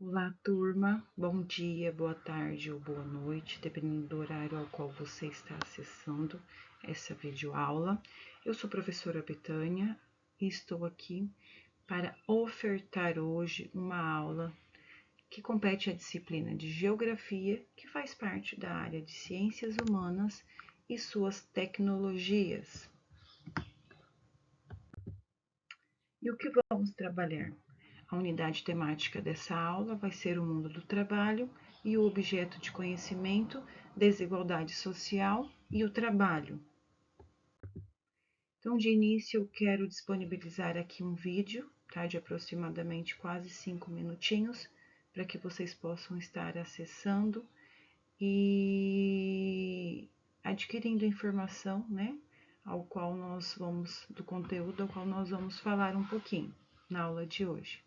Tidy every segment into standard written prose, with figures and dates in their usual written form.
Olá, turma. Bom dia, boa tarde ou boa noite, dependendo do horário ao qual você está acessando essa videoaula. Eu sou a professora Betânia e estou aqui para ofertar hoje uma aula que compete à disciplina de Geografia, que faz parte da área de Ciências Humanas e suas tecnologias. E o que vamos trabalhar? A unidade temática dessa aula vai ser o mundo do trabalho e o objeto de conhecimento, desigualdade social e o trabalho. Então, de início, eu quero disponibilizar aqui um vídeo, tá, de aproximadamente quase 5 minutinhos, para que vocês possam estar acessando e adquirindo informação, né, do conteúdo ao qual nós vamos falar um pouquinho na aula de hoje.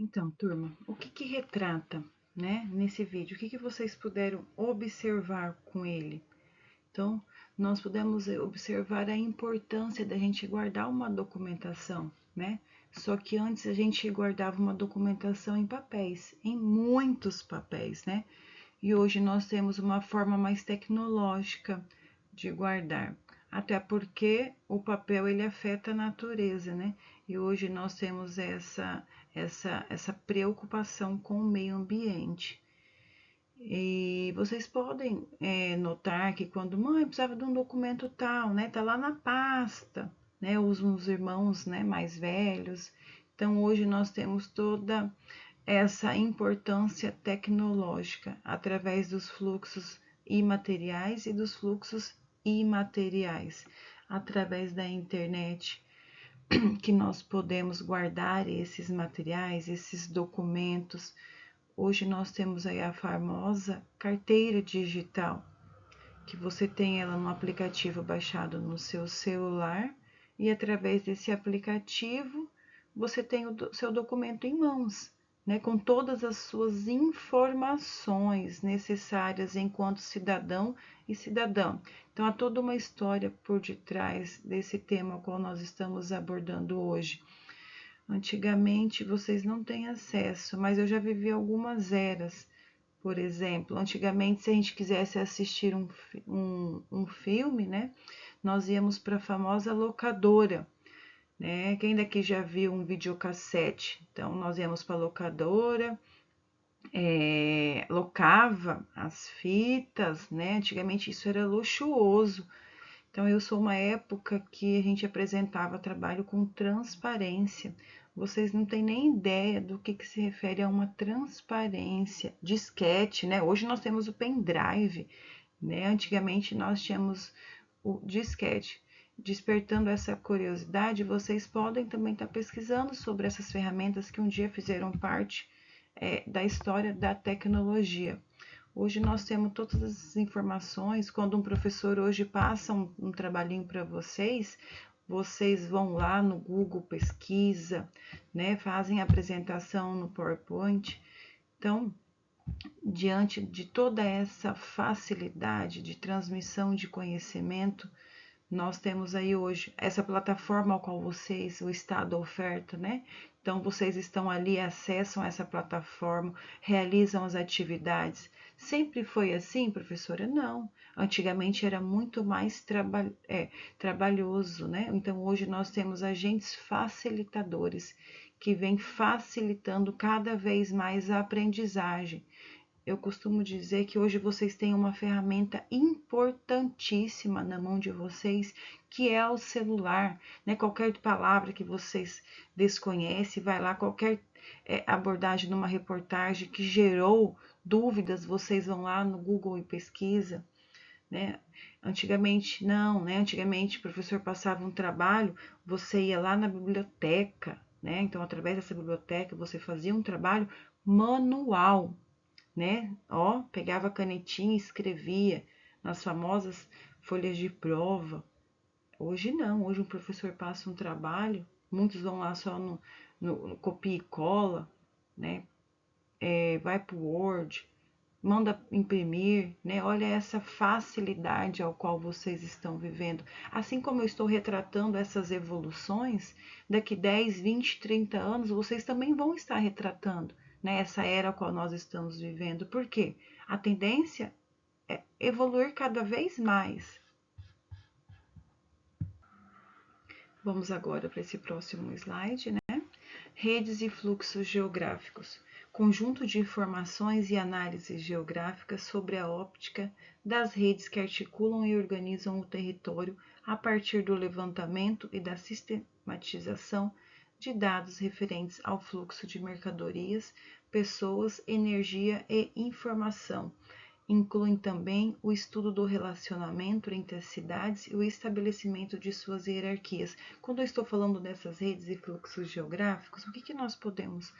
Então, turma, o que retrata, né, nesse vídeo? O que vocês puderam observar com ele? Então, nós podemos observar a importância da gente guardar uma documentação, né? Só que antes a gente guardava uma documentação em papéis, em muitos papéis, né? E hoje nós temos uma forma mais tecnológica de guardar. Até porque o papel ele afeta a natureza, né? E hoje nós temos essa preocupação com o meio ambiente. E vocês podem notar que quando mãe precisava de um documento tal, né? Tá lá na pasta, né? Os irmãos, né? Mais velhos. Então hoje nós temos toda essa importância tecnológica através dos fluxos imateriais e dos fluxos imateriais, através da internet, que nós podemos guardar esses materiais, esses documentos. Hoje nós temos aí a famosa carteira digital, que você tem ela no aplicativo baixado no seu celular e através desse aplicativo você tem o seu documento em mãos, né, com todas as suas informações necessárias enquanto cidadão e cidadã. Então há toda uma história por detrás desse tema qual nós estamos abordando hoje. Antigamente vocês não têm acesso, mas eu já vivi algumas eras. Por exemplo, antigamente, se a gente quisesse assistir um filme, né, nós íamos para a famosa locadora, né? Quem daqui já viu um videocassete? Então, nós íamos para a locadora, locava as fitas, né? Antigamente isso era luxuoso. Então, eu sou uma época que a gente apresentava trabalho com transparência. Vocês não têm nem ideia do que se refere a uma transparência. Disquete, né? Hoje nós temos o pendrive, né? Antigamente nós tínhamos o disquete. Despertando essa curiosidade, vocês podem também estar pesquisando sobre essas ferramentas que um dia fizeram parte da história da tecnologia. Hoje nós temos todas as informações. Quando um professor hoje passa um trabalhinho para vocês, vocês vão lá no Google, pesquisa, né? Fazem a apresentação no PowerPoint. Então, diante de toda essa facilidade de transmissão de conhecimento, nós temos aí hoje essa plataforma ao qual vocês, o Estado oferta, né? Então, vocês estão ali, acessam essa plataforma, realizam as atividades. Sempre foi assim, professora? Não. Antigamente era muito mais trabalhoso, né? Então, hoje nós temos agentes facilitadores que vêm facilitando cada vez mais a aprendizagem. Eu costumo dizer que hoje vocês têm uma ferramenta importantíssima na mão de vocês, que é o celular, né? Qualquer palavra que vocês desconhecem, vai lá, qualquer abordagem numa reportagem que gerou dúvidas, vocês vão lá no Google e pesquisa, né? Antigamente não, né? Antigamente o professor passava um trabalho, você ia lá na biblioteca, né? Então, através dessa biblioteca, você fazia um trabalho manual, né? Ó, pegava a canetinha e escrevia nas famosas folhas de prova. Hoje não, hoje o professor passa um trabalho, muitos vão lá só no copia e cola, né? Vai para o Word, manda imprimir, né? Olha essa facilidade ao qual vocês estão vivendo. Assim como eu estou retratando essas evoluções, daqui 10, 20, 30 anos, vocês também vão estar retratando, né? Essa era a qual nós estamos vivendo. Por quê? A tendência é evoluir cada vez mais. Vamos agora para esse próximo slide, né? Redes e fluxos geográficos. Conjunto de informações e análises geográficas sobre a óptica das redes que articulam e organizam o território a partir do levantamento e da sistematização de dados referentes ao fluxo de mercadorias, pessoas, energia e informação. Incluem também o estudo do relacionamento entre as cidades e o estabelecimento de suas hierarquias. Quando eu estou falando dessas redes e fluxos geográficos, o que nós podemos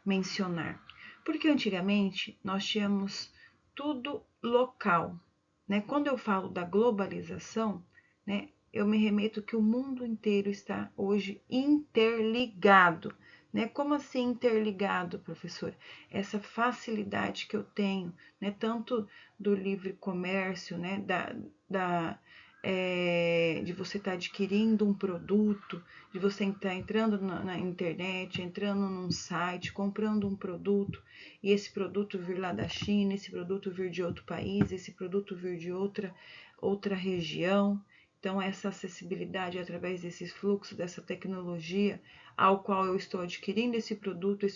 mencionar? Porque antigamente nós tínhamos tudo local, né? Quando eu falo da globalização, né, eu me remeto que o mundo inteiro está hoje interligado, né? Como assim interligado, professor? Essa facilidade que eu tenho, né? Tanto do livre comércio, né? De você estar adquirindo um produto, de você estar entrando na internet, entrando num site, comprando um produto, e esse produto vir lá da China, esse produto vir de outro país, esse produto vir de outra região. Então, essa acessibilidade através desses fluxos, dessa tecnologia, ao qual eu estou adquirindo esse produto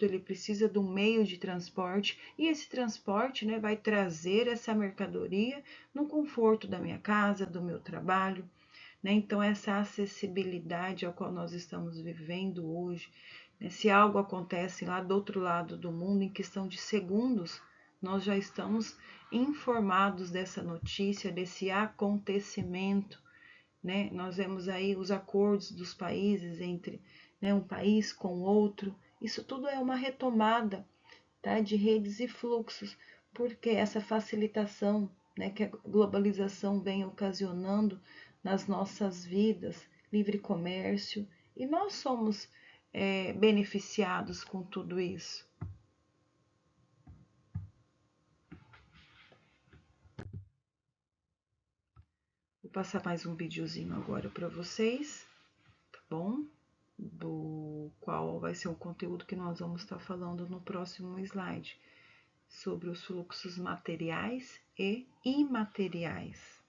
ele precisa de um meio de transporte, e esse transporte, né, vai trazer essa mercadoria no conforto da minha casa, do meu trabalho, né? Então, essa acessibilidade ao qual nós estamos vivendo hoje, né? Se algo acontece lá do outro lado do mundo, em questão de segundos, nós já estamos informados dessa notícia, desse acontecimento, né? Nós vemos aí os acordos dos países entre, né, um país com outro. Isso tudo é uma retomada, tá, de redes e fluxos, porque essa facilitação, né, que a globalização vem ocasionando nas nossas vidas, livre comércio, e nós somos beneficiados com tudo isso. Vou passar mais um videozinho agora para vocês, tá bom? Do qual vai ser o conteúdo que nós vamos estar falando no próximo slide, sobre os fluxos materiais e imateriais.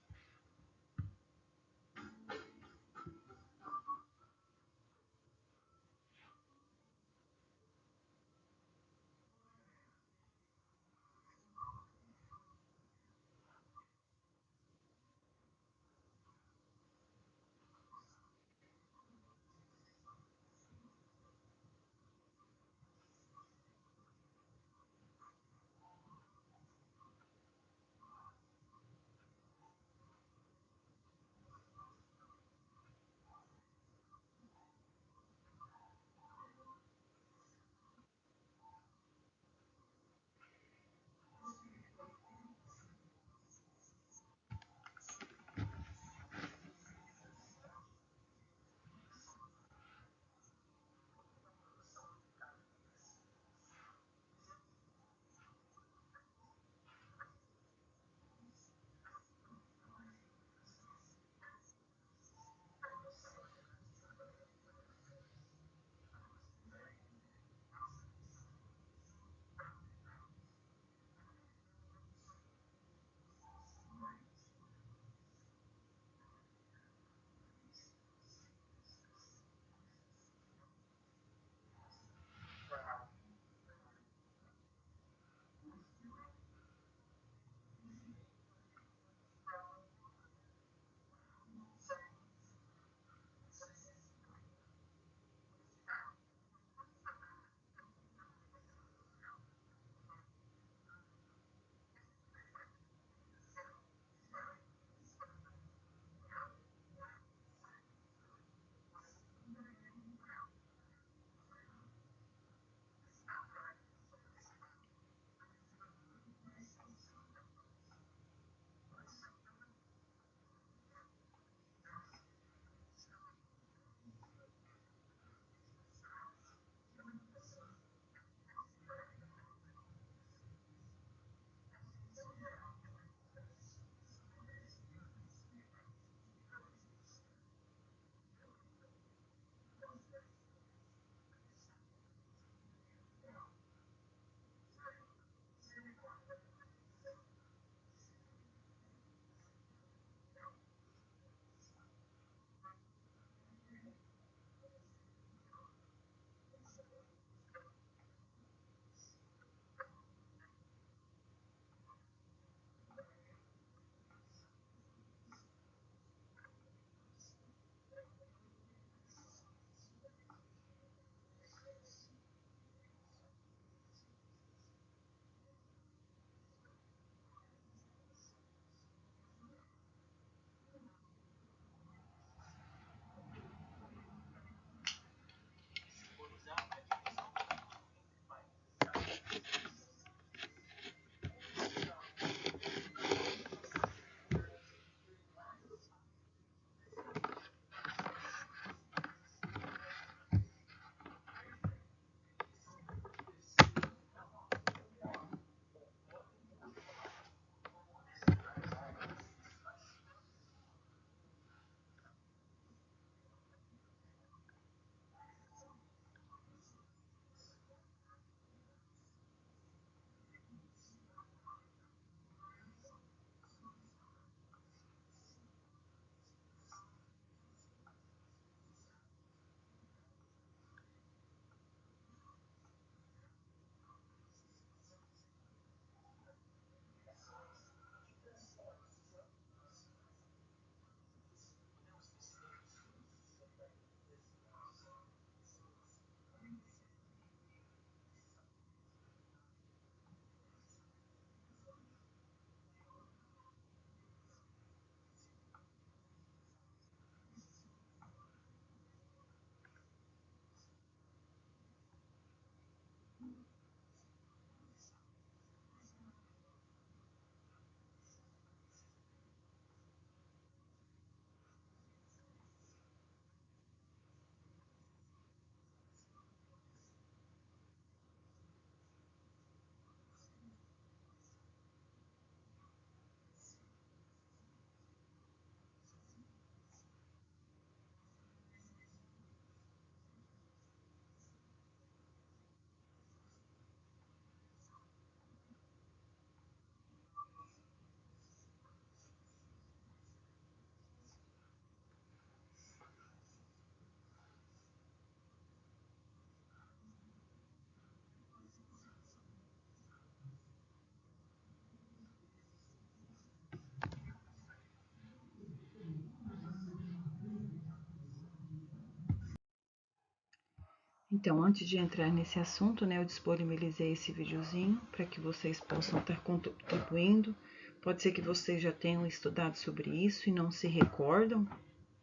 Então, antes de entrar nesse assunto, né, eu disponibilizei esse videozinho para que vocês possam estar contribuindo. Pode ser que vocês já tenham estudado sobre isso e não se recordam,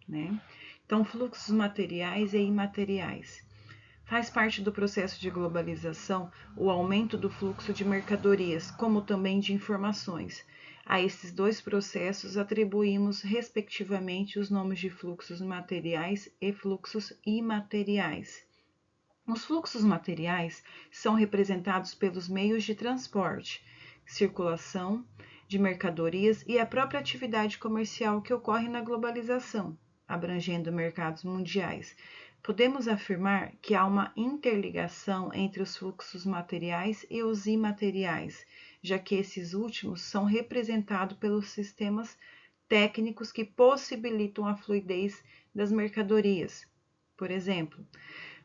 né? Então, fluxos materiais e imateriais. Faz parte do processo de globalização o aumento do fluxo de mercadorias, como também de informações. A esses dois processos atribuímos, respectivamente, os nomes de fluxos materiais e fluxos imateriais. Os fluxos materiais são representados pelos meios de transporte, circulação de mercadorias e a própria atividade comercial que ocorre na globalização, abrangendo mercados mundiais. Podemos afirmar que há uma interligação entre os fluxos materiais e os imateriais, já que esses últimos são representados pelos sistemas técnicos que possibilitam a fluidez das mercadorias. Por exemplo,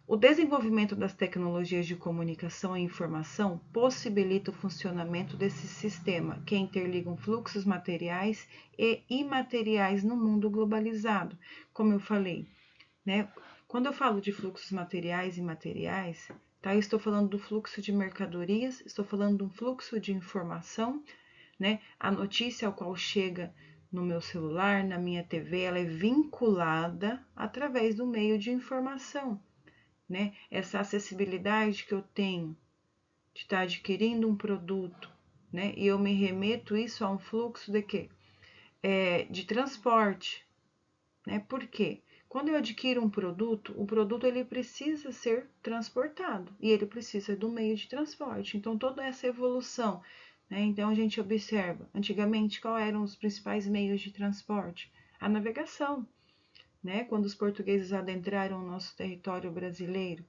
o desenvolvimento das tecnologias de comunicação e informação possibilita o funcionamento desse sistema, que interligam fluxos materiais e imateriais no mundo globalizado, como eu falei, né? Quando eu falo de fluxos materiais e imateriais, tá? Eu estou falando do fluxo de mercadorias, estou falando de um fluxo de informação, né? A notícia ao qual chega no meu celular, na minha TV, ela é vinculada através do meio de informação, né? Essa acessibilidade que eu tenho de estar adquirindo um produto, né? E eu me remeto isso a um fluxo de quê? De transporte, né? Por quê? Quando eu adquiro um produto, o produto ele precisa ser transportado e ele precisa do meio de transporte. Então, toda essa evolução, né? Então, a gente observa, antigamente, quais eram os principais meios de transporte? A navegação, né? Quando os portugueses adentraram o nosso território brasileiro,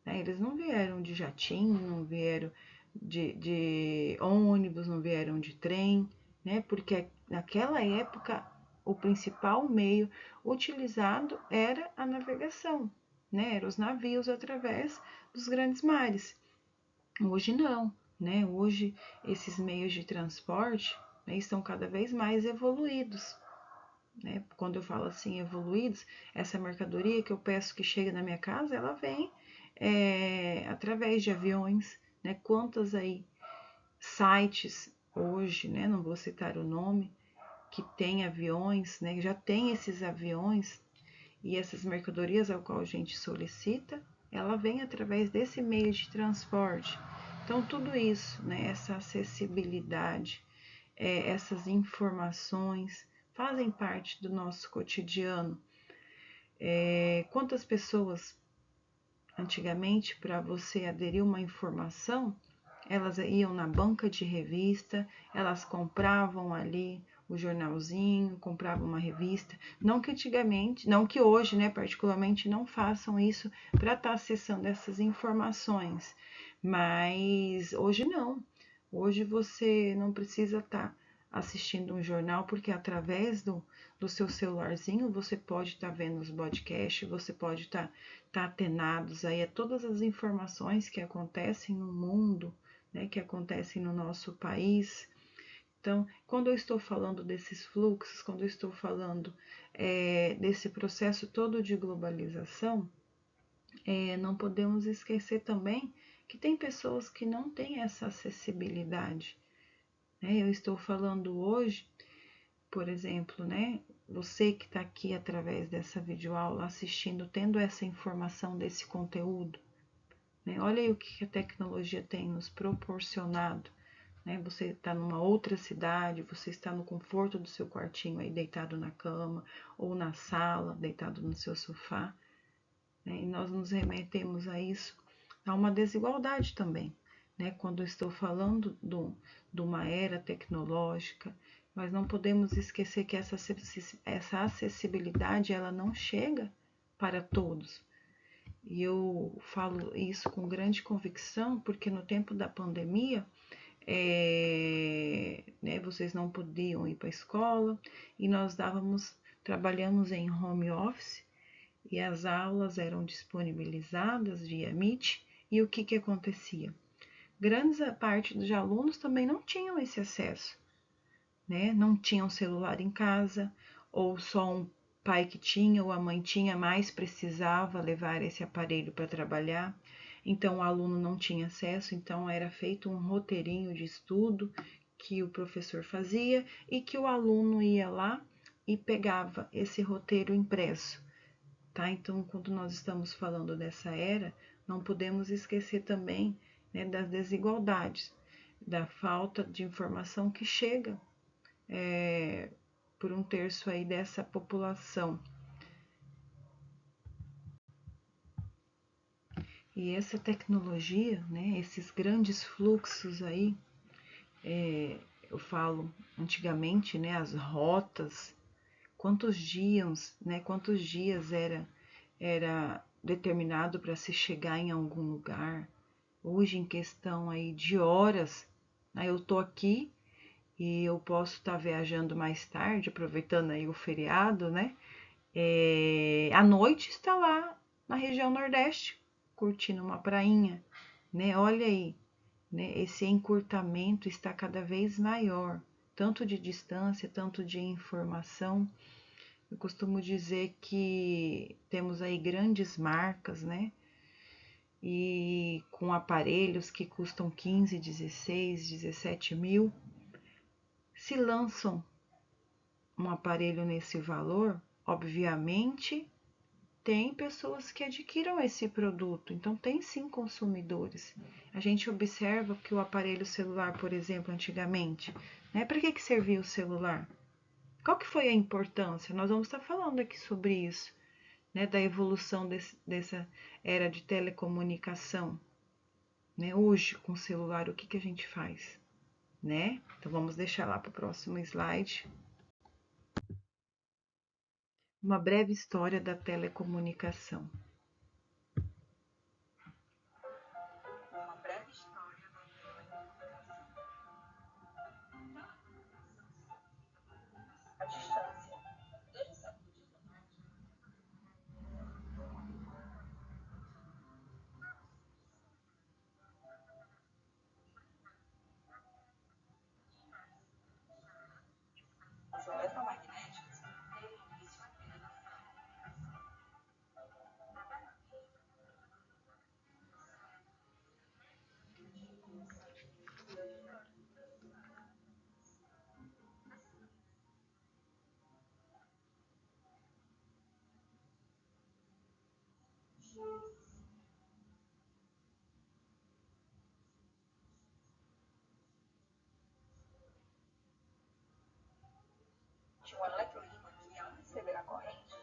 né? Eles não vieram de jatinho, não vieram de ônibus, não vieram de trem, né? Porque naquela época o principal meio utilizado era a navegação, né? Eram os navios através dos grandes mares. Hoje não, né? Hoje esses meios de transporte, né, estão cada vez mais evoluídos. Né? Quando eu falo assim evoluídos, essa mercadoria que eu peço que chegue na minha casa, ela vem através de aviões, né? Quantas aí sites hoje, né? Não vou citar o nome, que tem aviões, né? Já tem esses aviões e essas mercadorias ao qual a gente solicita, ela vem através desse meio de transporte. Então tudo isso, né? Essa acessibilidade, essas informações fazem parte do nosso cotidiano. Quantas pessoas antigamente, para você aderir uma informação, elas iam na banca de revista, elas compravam ali o jornalzinho, compravam uma revista. Não que antigamente, não que hoje, né, particularmente, não façam isso para estar acessando essas informações, mas hoje não. Hoje você não precisa estar assistindo um jornal, porque através do seu celularzinho você pode estar vendo os podcasts, você pode estar atenados aí a todas as informações que acontecem no mundo, né, que acontecem no nosso país. Então, quando eu estou falando desses fluxos, quando eu estou falando desse processo todo de globalização, não podemos esquecer também que tem pessoas que não têm essa acessibilidade. Né? Eu estou falando hoje, por exemplo, né? Você que está aqui através dessa videoaula assistindo, tendo essa informação desse conteúdo, né? Olha aí o que a tecnologia tem nos proporcionado, né? Você está numa outra cidade, você está no conforto do seu quartinho aí deitado na cama ou na sala, deitado no seu sofá, né? E nós nos remetemos a isso, a uma desigualdade também, né? Quando eu estou falando de uma era tecnológica, mas não podemos esquecer que essa acessibilidade ela não chega para todos. E eu falo isso com grande convicção, porque no tempo da pandemia, né, vocês não podiam ir para a escola e nós trabalhamos em home office e as aulas eram disponibilizadas via Meet. E o que acontecia? Grande parte dos alunos também não tinham esse acesso, né? Não tinham celular em casa ou só pai que tinha ou a mãe tinha, mais precisava levar esse aparelho para trabalhar. Então, o aluno não tinha acesso, então era feito um roteirinho de estudo que o professor fazia e que o aluno ia lá e pegava esse roteiro impresso, tá? Então, quando nós estamos falando dessa era, não podemos esquecer também, né, das desigualdades, da falta de informação que chega por um terço aí dessa população. E essa tecnologia, né, esses grandes fluxos aí, eu falo antigamente, né, as rotas, quantos dias era determinado para se chegar em algum lugar. Hoje, em questão aí de horas, aí eu tô aqui e eu posso estar viajando mais tarde, aproveitando aí o feriado, né? À noite está lá na região Nordeste, curtindo uma prainha, né? Olha aí, né? Esse encurtamento está cada vez maior, tanto de distância, tanto de informação. Eu costumo dizer que temos aí grandes marcas, né? E com aparelhos que custam 15, 16, 17 mil, se lançam um aparelho nesse valor, obviamente tem pessoas que adquiram esse produto, então tem sim consumidores. A gente observa que o aparelho celular, por exemplo, antigamente, né? Para que servia o celular? Qual que foi a importância? Nós vamos estar falando aqui sobre isso, né? Da evolução dessa era de telecomunicação, né? Hoje, com o celular, o que a gente faz, né? Então vamos deixar lá para o próximo slide. Uma breve história da telecomunicação. Uma breve história da telecomunicação. A distância. Desde o século XIX, as eletromagnéticas têm início aqui na tinha um eletroímã que, ao receber a corrente,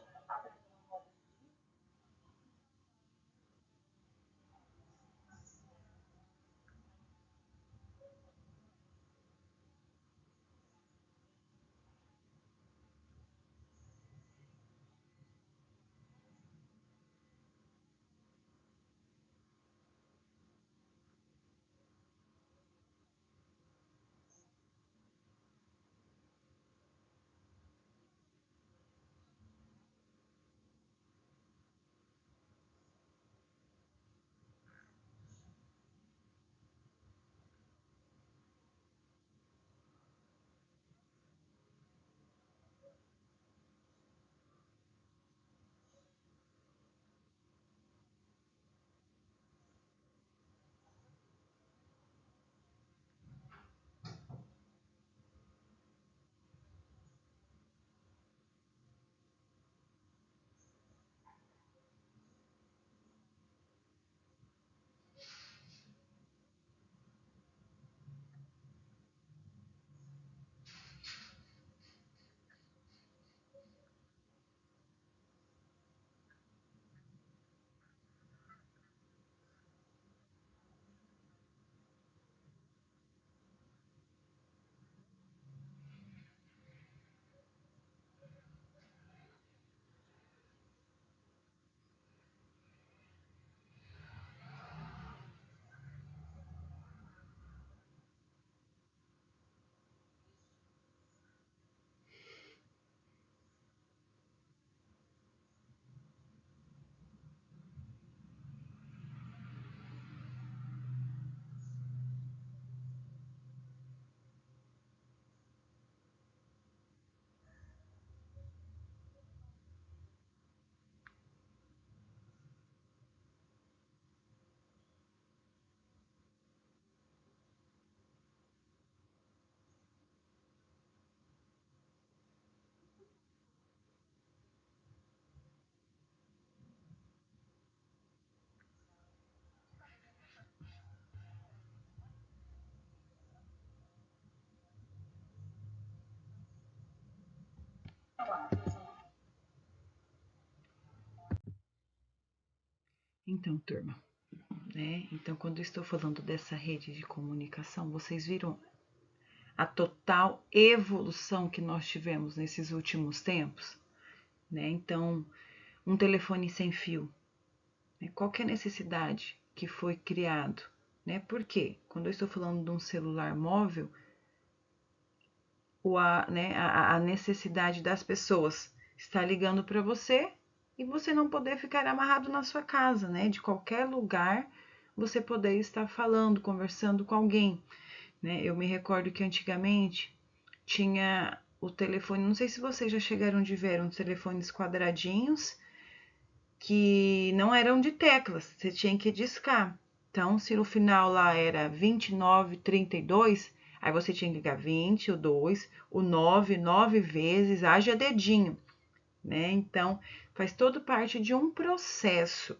Então, turma, né? Então, quando eu estou falando dessa rede de comunicação, vocês viram a total evolução que nós tivemos nesses últimos tempos, né? Então, um telefone sem fio, né? Qual que é a necessidade que foi criado, né? Por quê? Quando eu estou falando de um celular móvel, a necessidade das pessoas estar ligando para você e você não poder ficar amarrado na sua casa, né? De qualquer lugar você poder estar falando, conversando com alguém, né? Eu me recordo que antigamente tinha o telefone, não sei se vocês já chegaram de ver, uns telefones quadradinhos que não eram de teclas, você tinha que discar. Então, se no final lá era 2932, aí você tinha que ligar 20, o 2, o 9, 9 vezes, haja dedinho, né? Então, faz todo parte de um processo.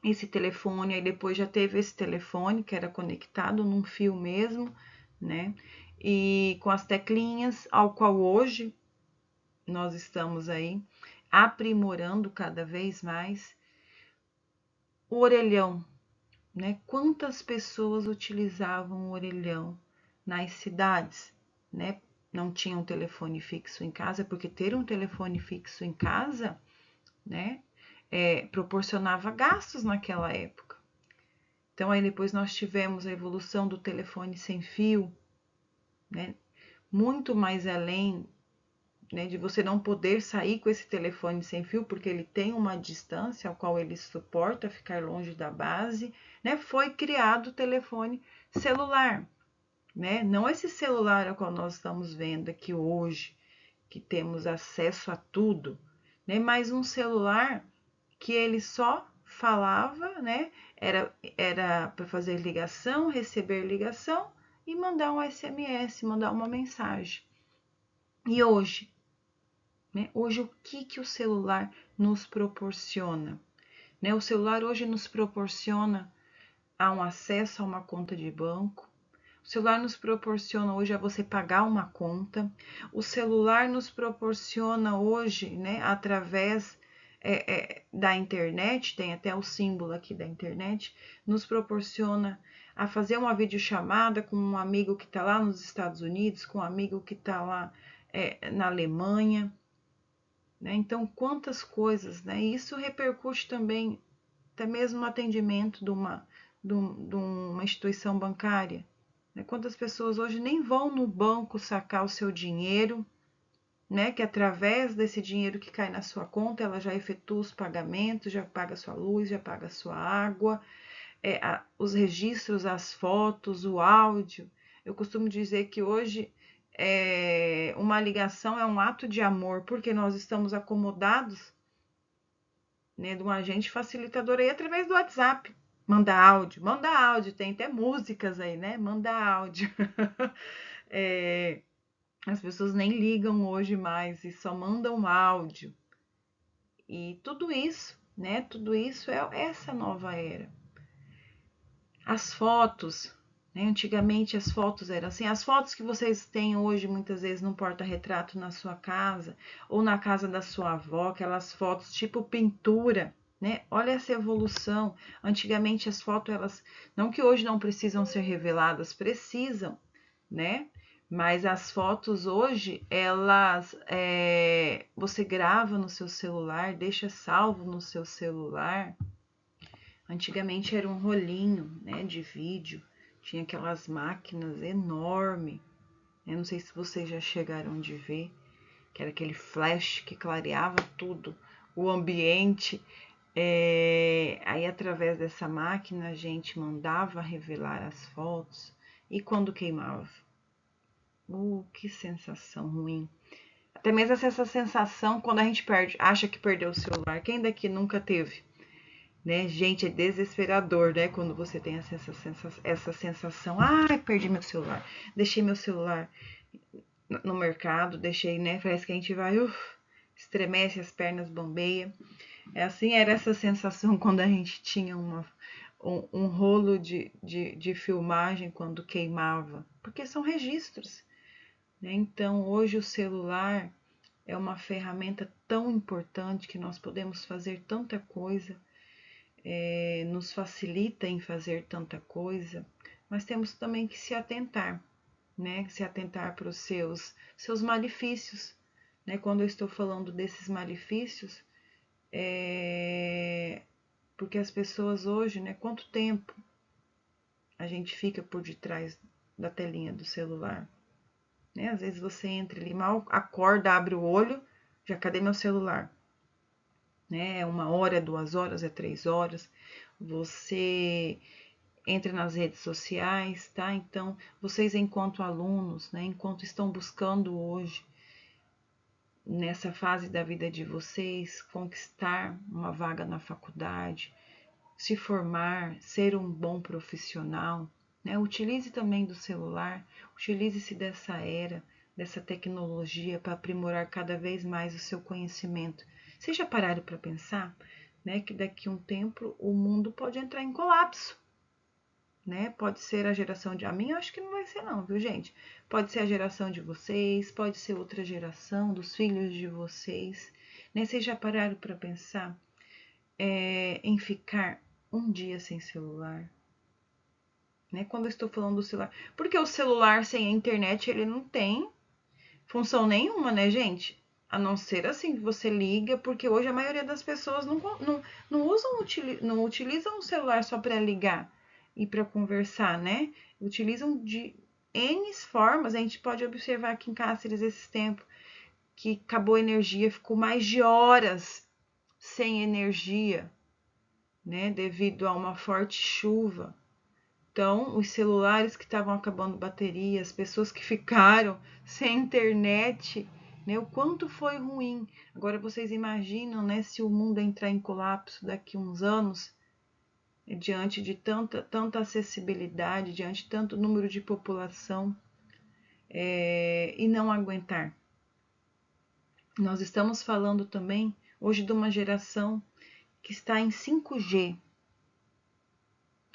Esse telefone, aí depois já teve esse telefone que era conectado num fio mesmo, né? E com as teclinhas, ao qual hoje nós estamos aí aprimorando cada vez mais. O orelhão, né? Quantas pessoas utilizavam o orelhão nas cidades, né? Não tinham telefone fixo em casa, porque ter um telefone fixo em casa, né? Proporcionava gastos naquela época. Então, aí depois nós tivemos a evolução do telefone sem fio, né? Muito mais além, né, de você não poder sair com esse telefone sem fio, porque ele tem uma distância ao qual ele suporta ficar longe da base, né? Foi criado o telefone celular, né? Não esse celular ao qual nós estamos vendo aqui hoje, que temos acesso a tudo, né? Mas um celular que ele só falava, né? Era para fazer ligação, receber ligação e mandar um SMS, mandar uma mensagem. E hoje, né? Hoje, o que o celular nos proporciona? Né? O celular hoje nos proporciona um acesso a uma conta de banco. O celular nos proporciona hoje a você pagar uma conta. O celular nos proporciona hoje, né, através da internet, tem até o símbolo aqui da internet, nos proporciona a fazer uma videochamada com um amigo que está lá nos Estados Unidos, com um amigo que está lá na Alemanha. Né? Então, quantas coisas, né? Isso repercute também, até mesmo no atendimento de uma instituição bancária. Né? Quantas pessoas hoje nem vão no banco sacar o seu dinheiro, né? Que através desse dinheiro que cai na sua conta, ela já efetua os pagamentos, já paga a sua luz, já paga a sua água, os registros, as fotos, o áudio. Eu costumo dizer que hoje uma ligação é um ato de amor, porque nós estamos acomodados, né, de um agente facilitador aí através do WhatsApp. Manda áudio, tem até músicas aí, né? Manda áudio. As pessoas nem ligam hoje mais e só mandam áudio. E tudo isso, né? Tudo isso é essa nova era. As fotos, né? Antigamente as fotos eram assim, as fotos que vocês têm hoje muitas vezes no porta-retrato na sua casa ou na casa da sua avó, aquelas fotos tipo pintura, né? Olha essa evolução. Antigamente as fotos, elas, não que hoje não precisam ser reveladas, precisam, né? Mas as fotos hoje, elas você grava no seu celular, deixa salvo no seu celular. Antigamente era um rolinho, né, de vídeo, tinha aquelas máquinas enormes. Eu não sei se vocês já chegaram de ver, que era aquele flash que clareava tudo, o ambiente. Aí através dessa máquina a gente mandava revelar as fotos e quando queimava, que sensação ruim. Até mesmo essa sensação quando a gente acha que perdeu o celular. Quem daqui nunca teve? Né? Gente, é desesperador, né? Quando você tem essa sensação, perdi meu celular, deixei meu celular no mercado, deixei, né? Parece que a gente vai, estremece, as pernas bambeia. Era essa sensação quando a gente tinha um rolo de filmagem quando queimava, porque são registros, né? Então, hoje o celular é uma ferramenta tão importante que nós podemos fazer tanta coisa. nos facilita em fazer tanta coisa, mas temos também que se atentar, né? Se atentar para os seus malefícios, né? Quando eu estou falando desses malefícios, porque as pessoas hoje, né? Quanto tempo a gente fica por detrás da telinha do celular, né? Às vezes você entra ali, mal acorda, abre o olho, já cadê meu celular? Né? É 1 hora, é 2 horas, é 3 horas. Você entra nas redes sociais, tá? Então, vocês enquanto alunos, né? Enquanto estão buscando hoje, nessa fase da vida de vocês, conquistar uma vaga na faculdade, se formar, ser um bom profissional, né? Utilize também do celular, utilize-se dessa era, dessa tecnologia para aprimorar cada vez mais o seu conhecimento. Vocês já pararam para pensar, né, que daqui a um tempo o mundo pode entrar em colapso, né? Pode ser a geração de... A minha eu acho que não vai ser não, viu, gente? Pode ser a geração de vocês, pode ser outra geração, dos filhos de vocês, né? Vocês já pararam para pensar em ficar um dia sem celular, né? Quando eu estou falando do celular, porque o celular sem a internet ele não tem função nenhuma, né, gente? A não ser assim que você liga, porque hoje a maioria das pessoas não utilizam o celular só para ligar e para conversar, né? Utilizam de N formas. A gente pode observar aqui em Cáceres esses tempos que acabou a energia, ficou mais de horas sem energia, né? Devido a uma forte chuva. Então, os celulares que estavam acabando bateria, as pessoas que ficaram sem internet, né? O quanto foi ruim. Agora vocês imaginam, né, se o mundo entrar em colapso daqui a uns anos, diante de tanta acessibilidade, diante de tanto número de população, e não aguentar. Nós estamos falando também hoje de uma geração que está em 5G,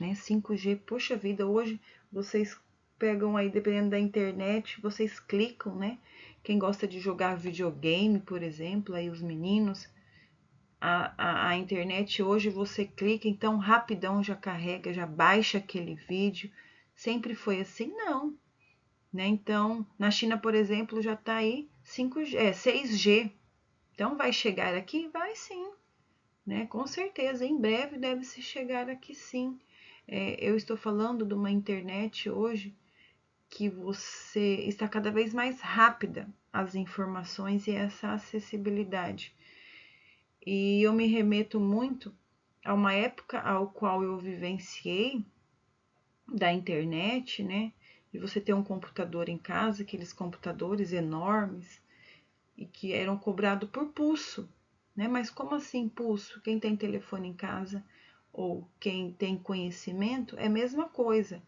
né? 5G, poxa vida, hoje vocês pegam aí, dependendo da internet, vocês clicam, né? Quem gosta de jogar videogame, por exemplo, aí os meninos, a internet hoje você clica, então rapidão já carrega, já baixa aquele vídeo. Sempre foi assim? Não, né? Então, na China, por exemplo, já tá aí 5G, 6G. Então, vai chegar aqui? Vai sim, né? Com certeza, em breve deve se chegar aqui sim. Eu estou falando de uma internet hoje que você está cada vez mais rápida as informações e essa acessibilidade. E eu me remeto muito a uma época ao qual eu vivenciei da internet, né? De você ter um computador em casa, aqueles computadores enormes e que eram cobrados por pulso, né? Mas como assim pulso? Quem tem telefone em casa ou quem tem conhecimento é a mesma coisa.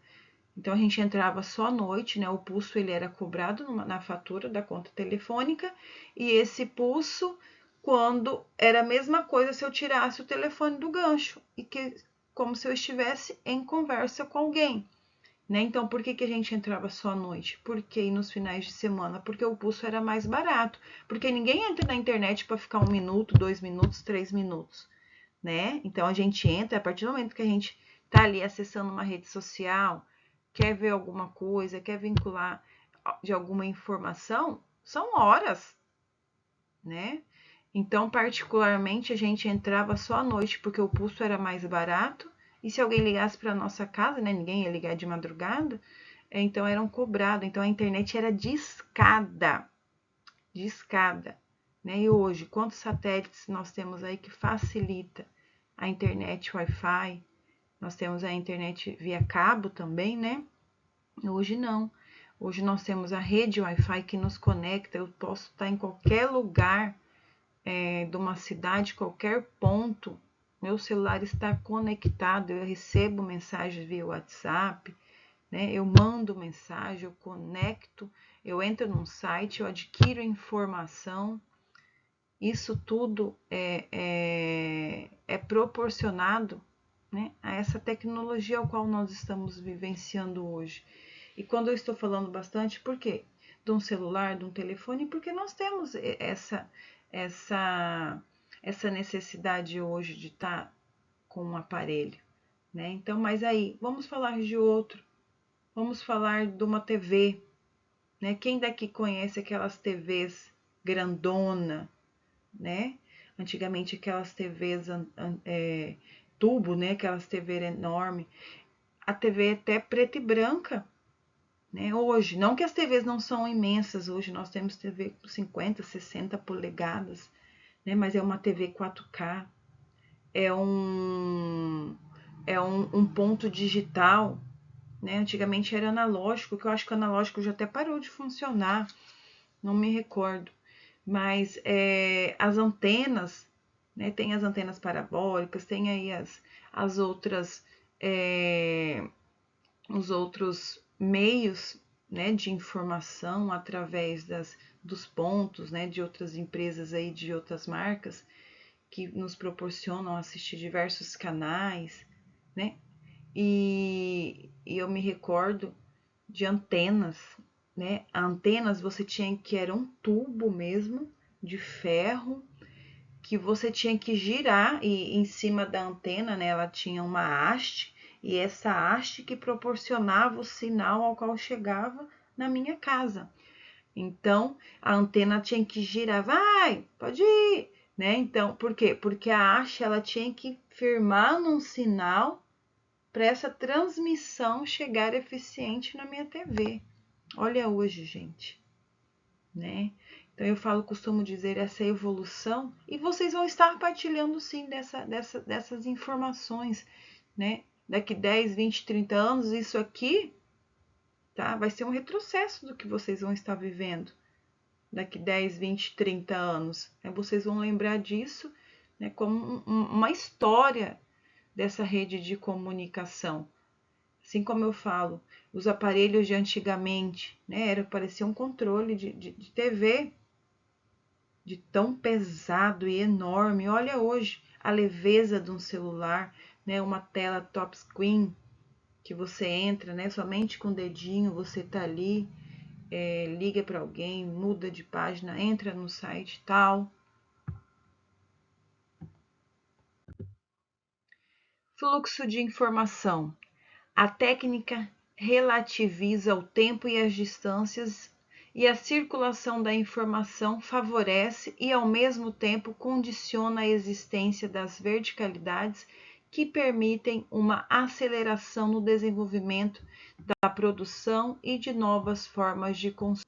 Então a gente entrava só à noite, né? O pulso ele era cobrado na fatura da conta telefônica e esse pulso, quando era a mesma coisa se eu tirasse o telefone do gancho e que como se eu estivesse em conversa com alguém, né? Então por que a gente entrava só à noite? Porque nos finais de semana? Porque o pulso era mais barato. Porque ninguém entra na internet para ficar 1 minuto, 2 minutos, 3 minutos, né? Então a gente entra a partir do momento que a gente tá ali acessando uma rede social, quer ver alguma coisa, quer vincular de alguma informação, são horas, né? Então, particularmente, a gente entrava só à noite porque o pulso era mais barato. E se alguém ligasse para nossa casa, né? Ninguém ia ligar de madrugada, então eram cobrados. Então a internet era de escada, né? E hoje, quantos satélites nós temos aí que facilita a internet Wi-Fi? Nós temos a internet via cabo também, né? Hoje não. Hoje nós temos a rede Wi-Fi que nos conecta. Eu posso estar em qualquer lugar de uma cidade, qualquer ponto. Meu celular está conectado. Eu recebo mensagens via WhatsApp, né? Eu mando mensagem, eu conecto, eu entro num site, eu adquiro informação. Isso tudo é proporcionado, né, a essa tecnologia ao qual nós estamos vivenciando hoje. E quando eu estou falando bastante, por quê? De um celular, de um telefone, porque nós temos essa necessidade hoje de estar com um aparelho, né? Então, mas aí, vamos falar de outro. Vamos falar de uma TV, né? Quem daqui conhece aquelas TVs grandona, né? Antigamente aquelas TVs tubo, né? Aquelas TV enorme. A TV é até preta e branca, né? Hoje, não que as TVs não são imensas, hoje nós temos TV com 50, 60 polegadas, né? Mas é uma TV 4K, é um ponto digital, né? Antigamente era analógico, que eu acho que o analógico já até parou de funcionar, não me recordo. Mas as antenas, né? Tem as antenas parabólicas, tem aí as outras, os outros meios, né, de informação através dos pontos, né, de outras empresas aí, de outras marcas, que nos proporcionam assistir diversos canais, né? E eu me recordo de antenas, né? Antenas você tinha que era um tubo mesmo de ferro que você tinha que girar e em cima da antena, né, ela tinha uma haste e essa haste que proporcionava o sinal ao qual chegava na minha casa. Então, a antena tinha que girar, vai, pode ir, né? Então, por quê? Porque a haste ela tinha que firmar num sinal para essa transmissão chegar eficiente na minha TV. Olha hoje, gente, né? Então eu costumo dizer essa evolução e vocês vão estar partilhando sim dessas informações, né? Daqui 10, 20, 30 anos, isso aqui, tá? Vai ser um retrocesso do que vocês vão estar vivendo. Daqui 10, 20, 30 anos. Né? Vocês vão lembrar disso, né, como uma história dessa rede de comunicação. Assim como eu falo, os aparelhos de antigamente, né, parecia um controle de TV, de tão pesado e enorme. Olha hoje a leveza de um celular, né, uma tela top screen, que você entra, né, somente com o dedinho, você tá ali, liga para alguém, muda de página, entra no site tal. Fluxo de informação. A técnica relativiza o tempo e as distâncias e a circulação da informação favorece e, ao mesmo tempo, condiciona a existência das verticalidades que permitem uma aceleração no desenvolvimento da produção e de novas formas de consumo.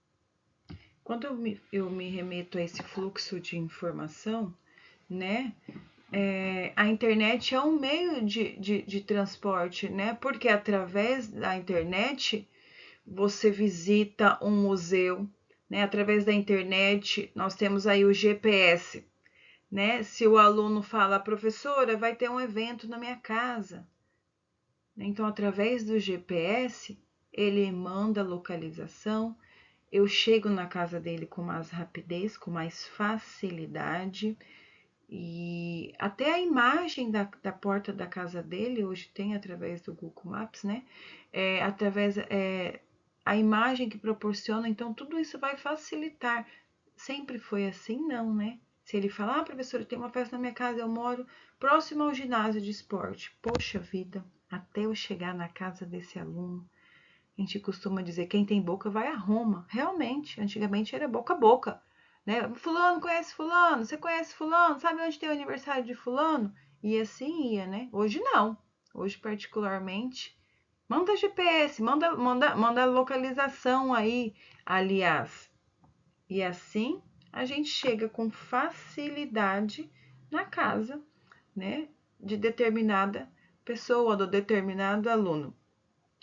Quando eu me remeto a esse fluxo de informação, né? A internet é um meio de transporte, né? Porque através da internet você visita um museu, né? Através da internet nós temos aí o GPS, né? Se o aluno fala, professora, vai ter um evento na minha casa. Então, através do GPS, ele manda a localização, eu chego na casa dele com mais rapidez, com mais facilidade. E até a imagem da porta da casa dele, hoje tem através do Google Maps, né? A imagem que proporciona, então tudo isso vai facilitar. Sempre foi assim, não, né? Se ele falar, professora, tem uma festa na minha casa, eu moro próximo ao ginásio de esporte. Poxa vida, até eu chegar na casa desse aluno, a gente costuma dizer, quem tem boca vai a Roma. Realmente, antigamente era boca a boca. Né? Fulano conhece fulano, você conhece fulano, sabe onde tem o aniversário de fulano? E assim ia, né? Hoje não. Hoje, particularmente, manda GPS, manda localização aí, aliás. E assim a gente chega com facilidade na casa, né, de determinada pessoa, do determinado aluno.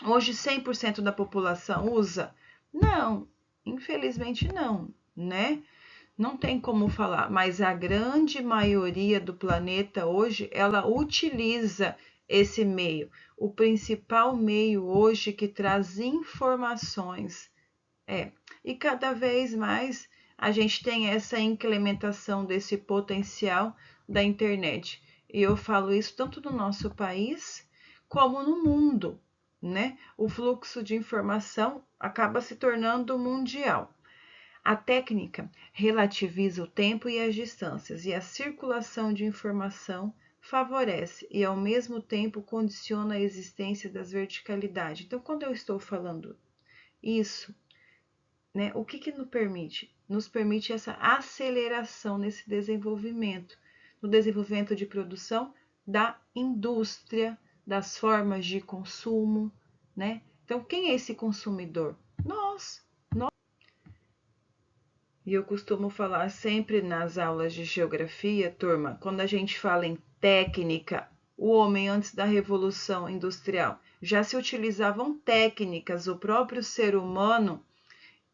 Hoje 100% da população usa? Não, infelizmente não, né? Não tem como falar, mas a grande maioria do planeta hoje, ela utiliza esse meio. O principal meio hoje que traz informações. E cada vez mais a gente tem essa implementação desse potencial da internet. E eu falo isso tanto no nosso país como no mundo, né? O fluxo de informação acaba se tornando mundial. A técnica relativiza o tempo e as distâncias e a circulação de informação favorece e, ao mesmo tempo, condiciona a existência das verticalidades. Então, quando eu estou falando isso, né, o que nos permite? Nos permite essa aceleração nesse desenvolvimento, no desenvolvimento de produção da indústria, das formas de consumo, né? Então, quem é esse consumidor? Nós. E eu costumo falar sempre nas aulas de geografia, turma, quando a gente fala em técnica, o homem antes da Revolução Industrial já se utilizavam técnicas, o próprio ser humano,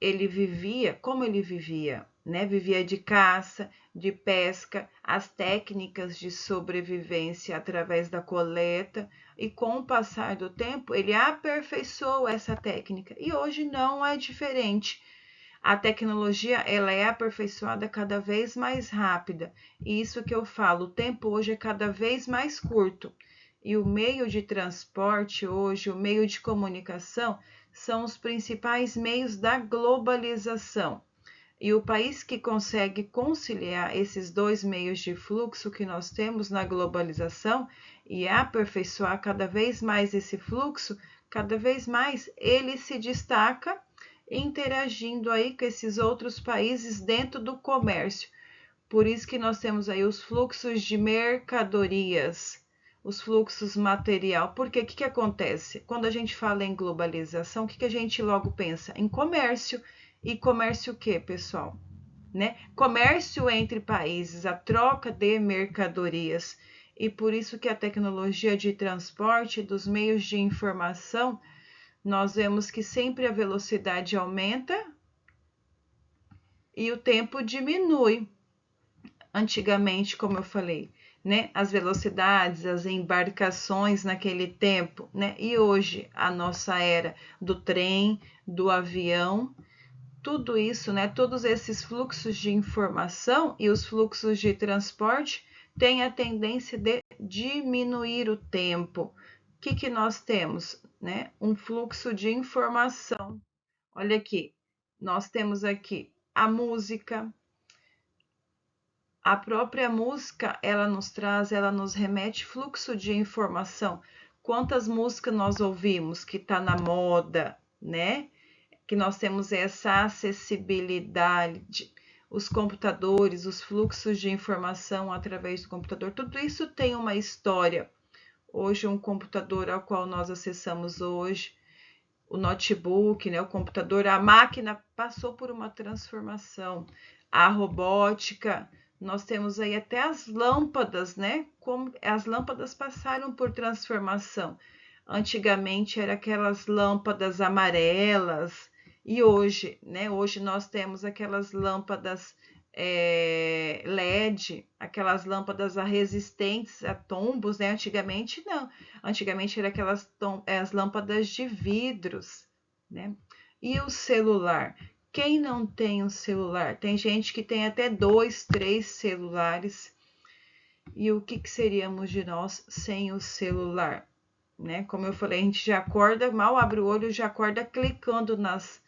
ele vivia, como ele vivia, né? Vivia de caça, de pesca, as técnicas de sobrevivência através da coleta, e com o passar do tempo, ele aperfeiçoou essa técnica, e hoje não é diferente. A tecnologia, ela é aperfeiçoada cada vez mais rápida. E isso que eu falo, o tempo hoje é cada vez mais curto. E o meio de transporte hoje, o meio de comunicação, são os principais meios da globalização. E o país que consegue conciliar esses dois meios de fluxo que nós temos na globalização e aperfeiçoar cada vez mais esse fluxo, cada vez mais ele se destaca interagindo aí com esses outros países dentro do comércio. Por isso que nós temos aí os fluxos de mercadorias, os fluxos material. Porque o que acontece? Quando a gente fala em globalização, o que a gente logo pensa? Em comércio. E comércio o que, pessoal? Né? Comércio entre países, a troca de mercadorias. E por isso que a tecnologia de transporte, dos meios de informação, nós vemos que sempre a velocidade aumenta e o tempo diminui. Antigamente, como eu falei, né, as velocidades, as embarcações naquele tempo, né, e hoje a nossa era do trem, do avião, tudo isso, né, todos esses fluxos de informação e os fluxos de transporte têm a tendência de diminuir o tempo. O que nós temos? Né? Um fluxo de informação. Olha aqui, nós temos aqui a música. A própria música, ela nos traz, ela nos remete fluxo de informação. Quantas músicas nós ouvimos que está na moda, né? Que nós temos essa acessibilidade, os computadores, os fluxos de informação através do computador, tudo isso tem uma história. Hoje, um computador ao qual nós acessamos hoje, o notebook, né, o computador, a máquina passou por uma transformação. A robótica, nós temos aí até as lâmpadas, né? Como as lâmpadas passaram por transformação. Antigamente eram aquelas lâmpadas amarelas, e hoje, né? Hoje nós temos aquelas lâmpadas LED, aquelas lâmpadas resistentes a tombos, né? Antigamente não. Antigamente eram aquelas as lâmpadas de vidros, né? E o celular? Quem não tem um celular? Tem gente que tem até 2, 3 celulares. E o que seríamos de nós sem o celular? Né? Como eu falei, a gente já acorda, mal abre o olho, já acorda clicando nas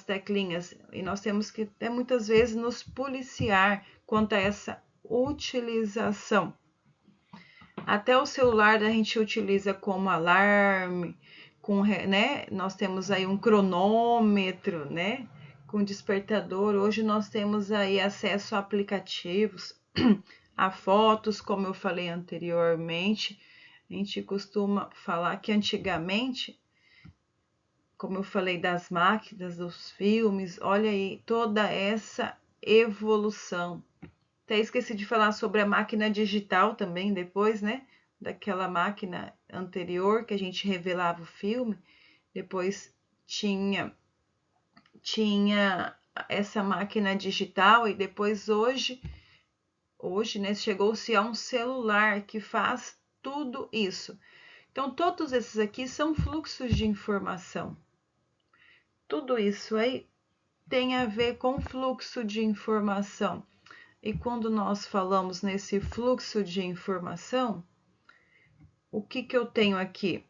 teclinhas. E nós temos que até muitas vezes nos policiar quanto a essa utilização. Até o celular a gente utiliza como alarme, né? Nós temos aí um cronômetro, né? Com despertador. Hoje nós temos aí acesso a aplicativos, a fotos, como eu falei anteriormente. A gente costuma falar que antigamente, como eu falei das máquinas, dos filmes, olha aí toda essa evolução. Até esqueci de falar sobre a máquina digital também depois, né? Daquela máquina anterior que a gente revelava o filme. Depois tinha essa máquina digital e depois hoje, né, chegou-se a um celular que faz tudo isso. Então, todos esses aqui são fluxos de informação. Tudo isso aí tem a ver com fluxo de informação. E quando nós falamos nesse fluxo de informação, o que eu tenho aqui?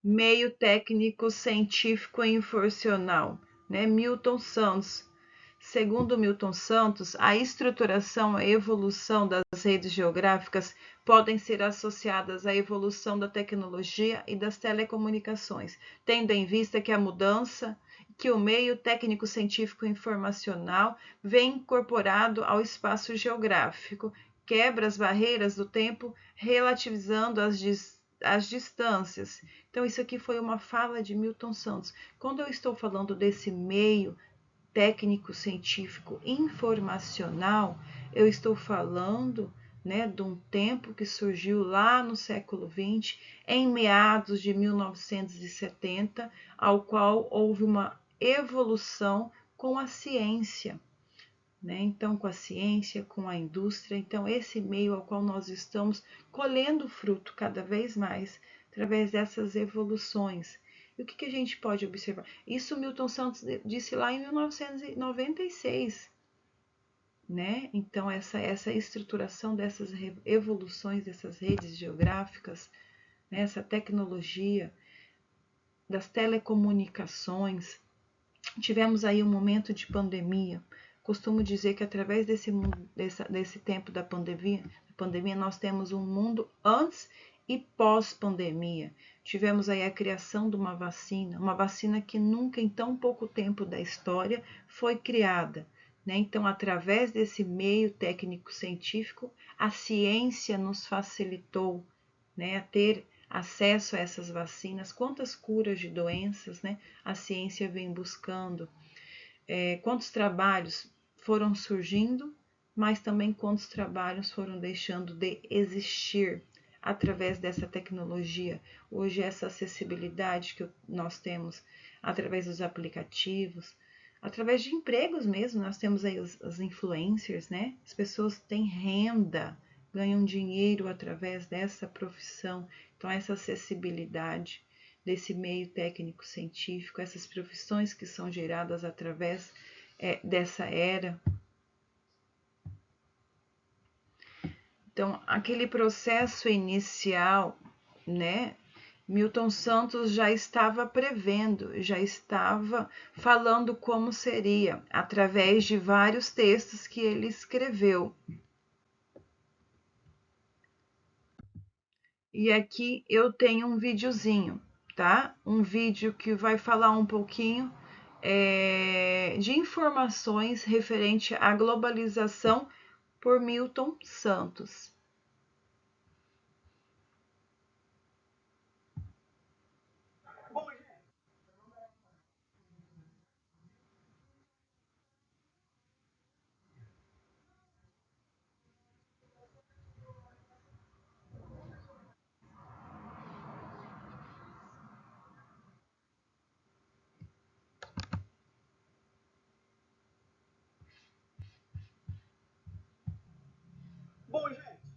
Meio técnico científico e informacional, né? Milton Santos. Segundo Milton Santos, a estruturação e evolução das redes geográficas podem ser associadas à evolução da tecnologia e das telecomunicações, tendo em vista que a mudança que o meio técnico-científico informacional vem incorporado ao espaço geográfico, quebra as barreiras do tempo, relativizando as distâncias. Então, isso aqui foi uma fala de Milton Santos. Quando eu estou falando desse meio técnico, científico, informacional, eu estou falando, né, de um tempo que surgiu lá no século XX, em meados de 1970, ao qual houve uma evolução com a ciência, né? Então, com a ciência, com a indústria, então esse meio ao qual nós estamos colhendo fruto cada vez mais através dessas evoluções. E o que a gente pode observar? Isso Milton Santos disse lá em 1996, né? Então, essa estruturação dessas evoluções dessas redes geográficas, né? Essa tecnologia das telecomunicações. Tivemos aí um momento de pandemia. Costumo dizer que através desse tempo da pandemia, nós temos um mundo antes e pós-pandemia. Tivemos aí a criação de uma vacina que nunca em tão pouco tempo da história foi criada. Né? Então, através desse meio técnico-científico, a ciência nos facilitou, né, a ter acesso a essas vacinas, quantas curas de doenças, né, a ciência vem buscando, quantos trabalhos foram surgindo, mas também quantos trabalhos foram deixando de existir através dessa tecnologia. Hoje, essa acessibilidade que nós temos através dos aplicativos, através de empregos mesmo, nós temos aí os influencers, né? As pessoas têm renda, ganham dinheiro através dessa profissão. Então, essa acessibilidade desse meio técnico-científico, essas profissões que são geradas através dessa era. Então, aquele processo inicial, né? Milton Santos já estava prevendo, já estava falando como seria, através de vários textos que ele escreveu. E aqui eu tenho um videozinho, tá? Um vídeo que vai falar um pouquinho de informações referente à globalização por Milton Santos. Bom, gente,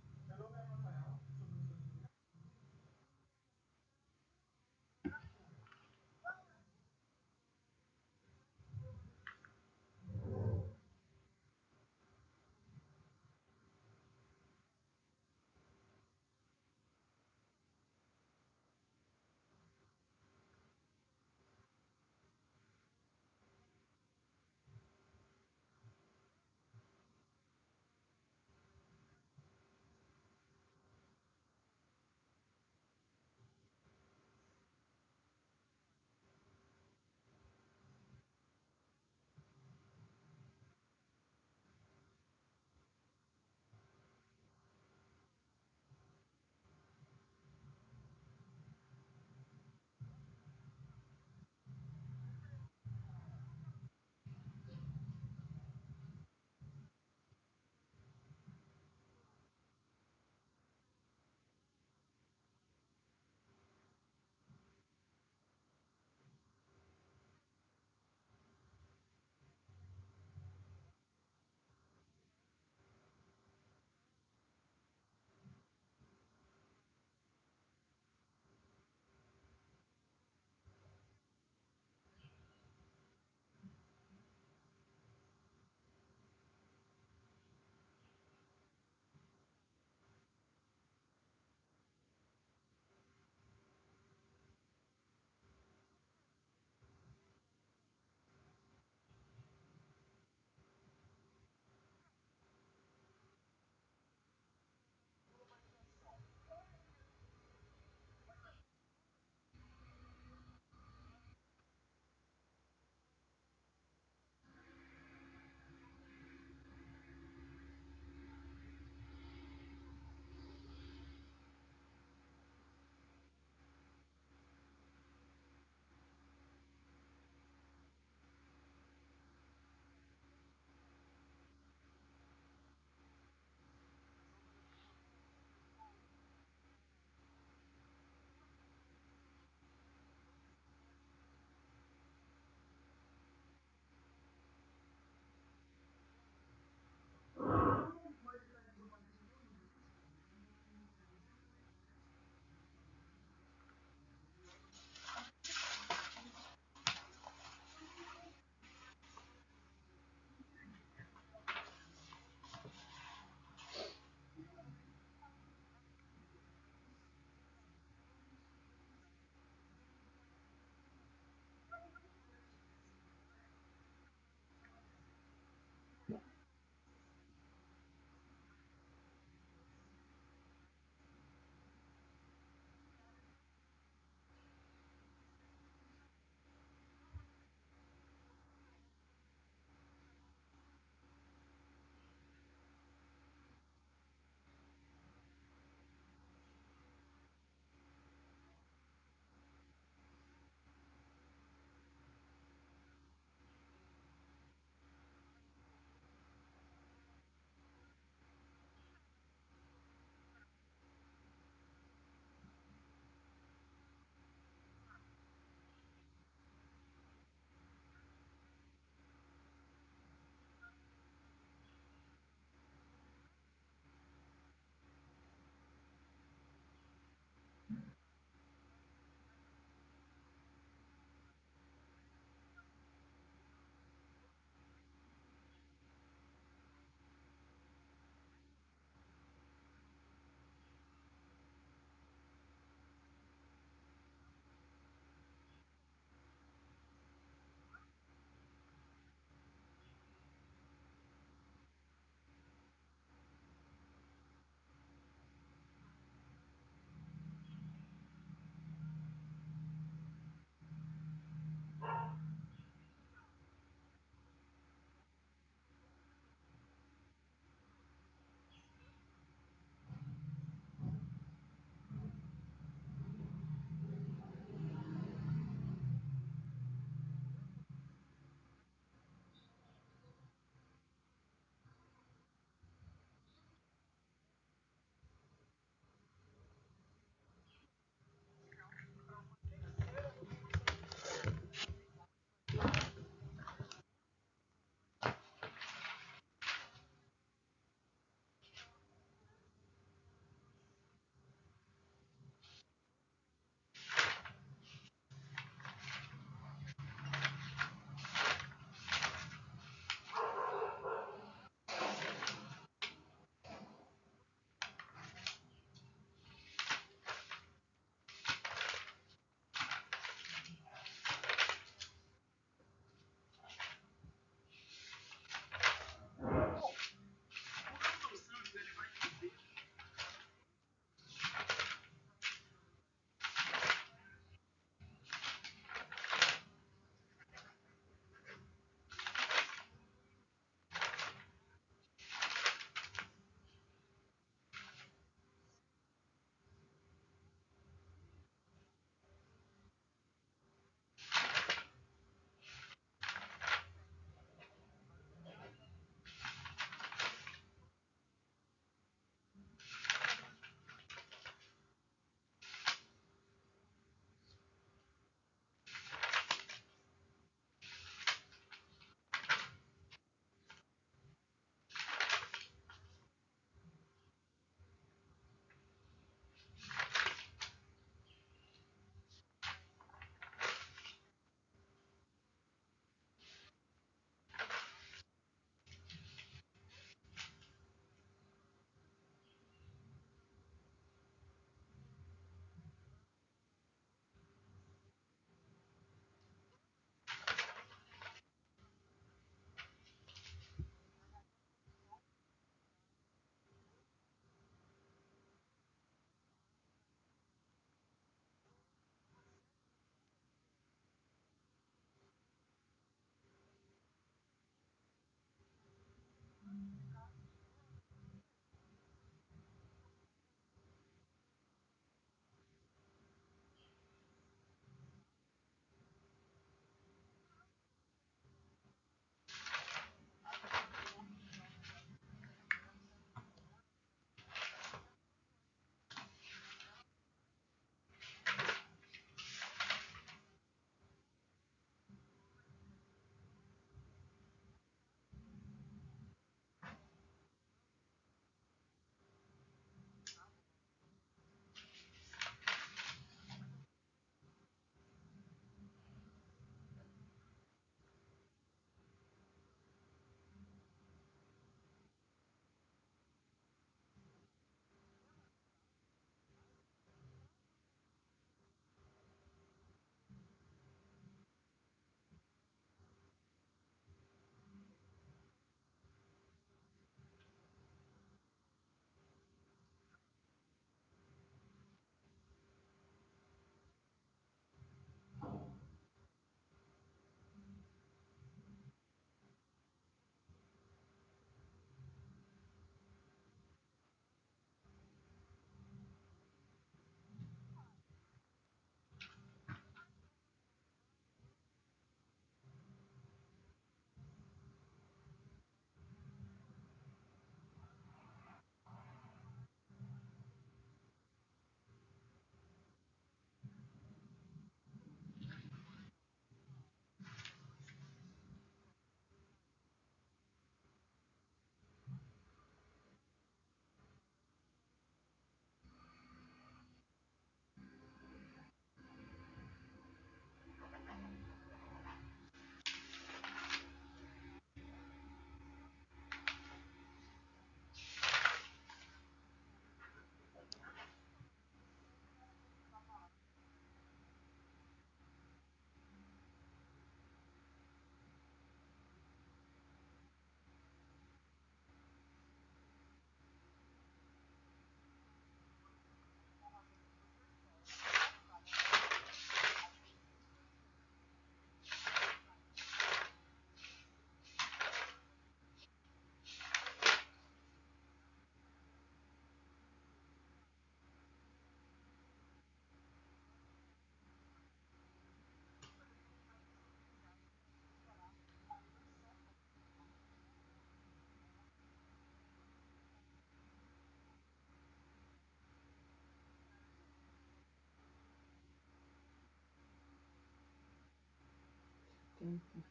70.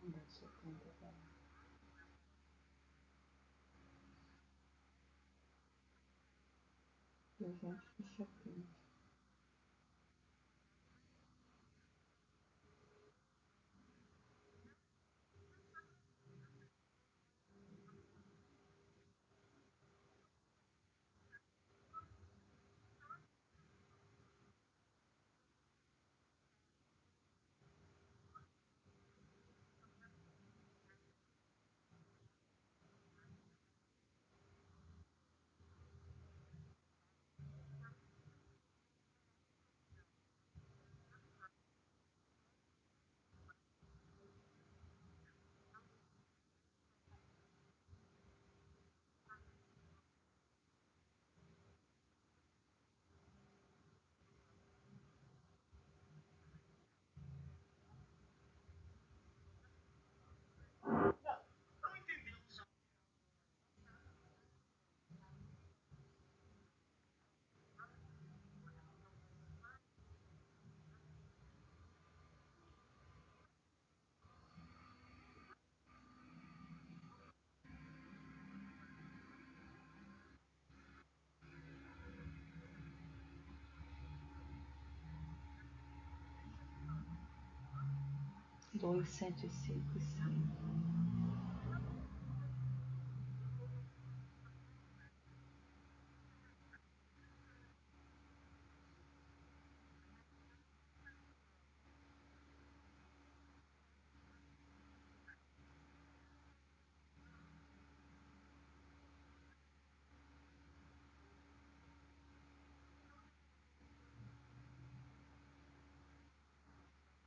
170 para 270. 2, 105 e 100.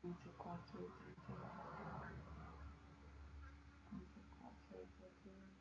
Vinte e quatro, 84. 24, 81.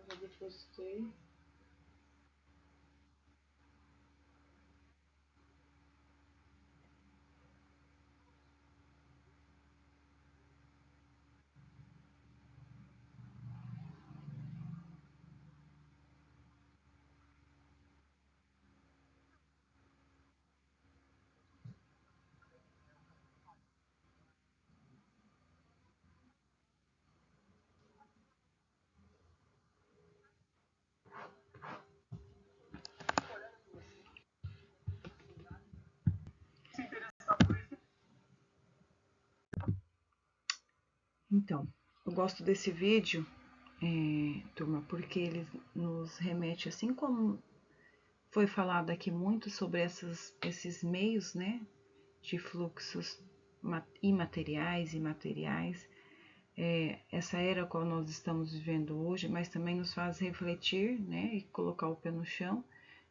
Já depositei. Então, eu gosto desse vídeo, turma, porque ele nos remete, assim como foi falado aqui muito sobre esses meios, né, de fluxos imateriais e materiais, essa era a qual nós estamos vivendo hoje, mas também nos faz refletir, né, e colocar o pé no chão,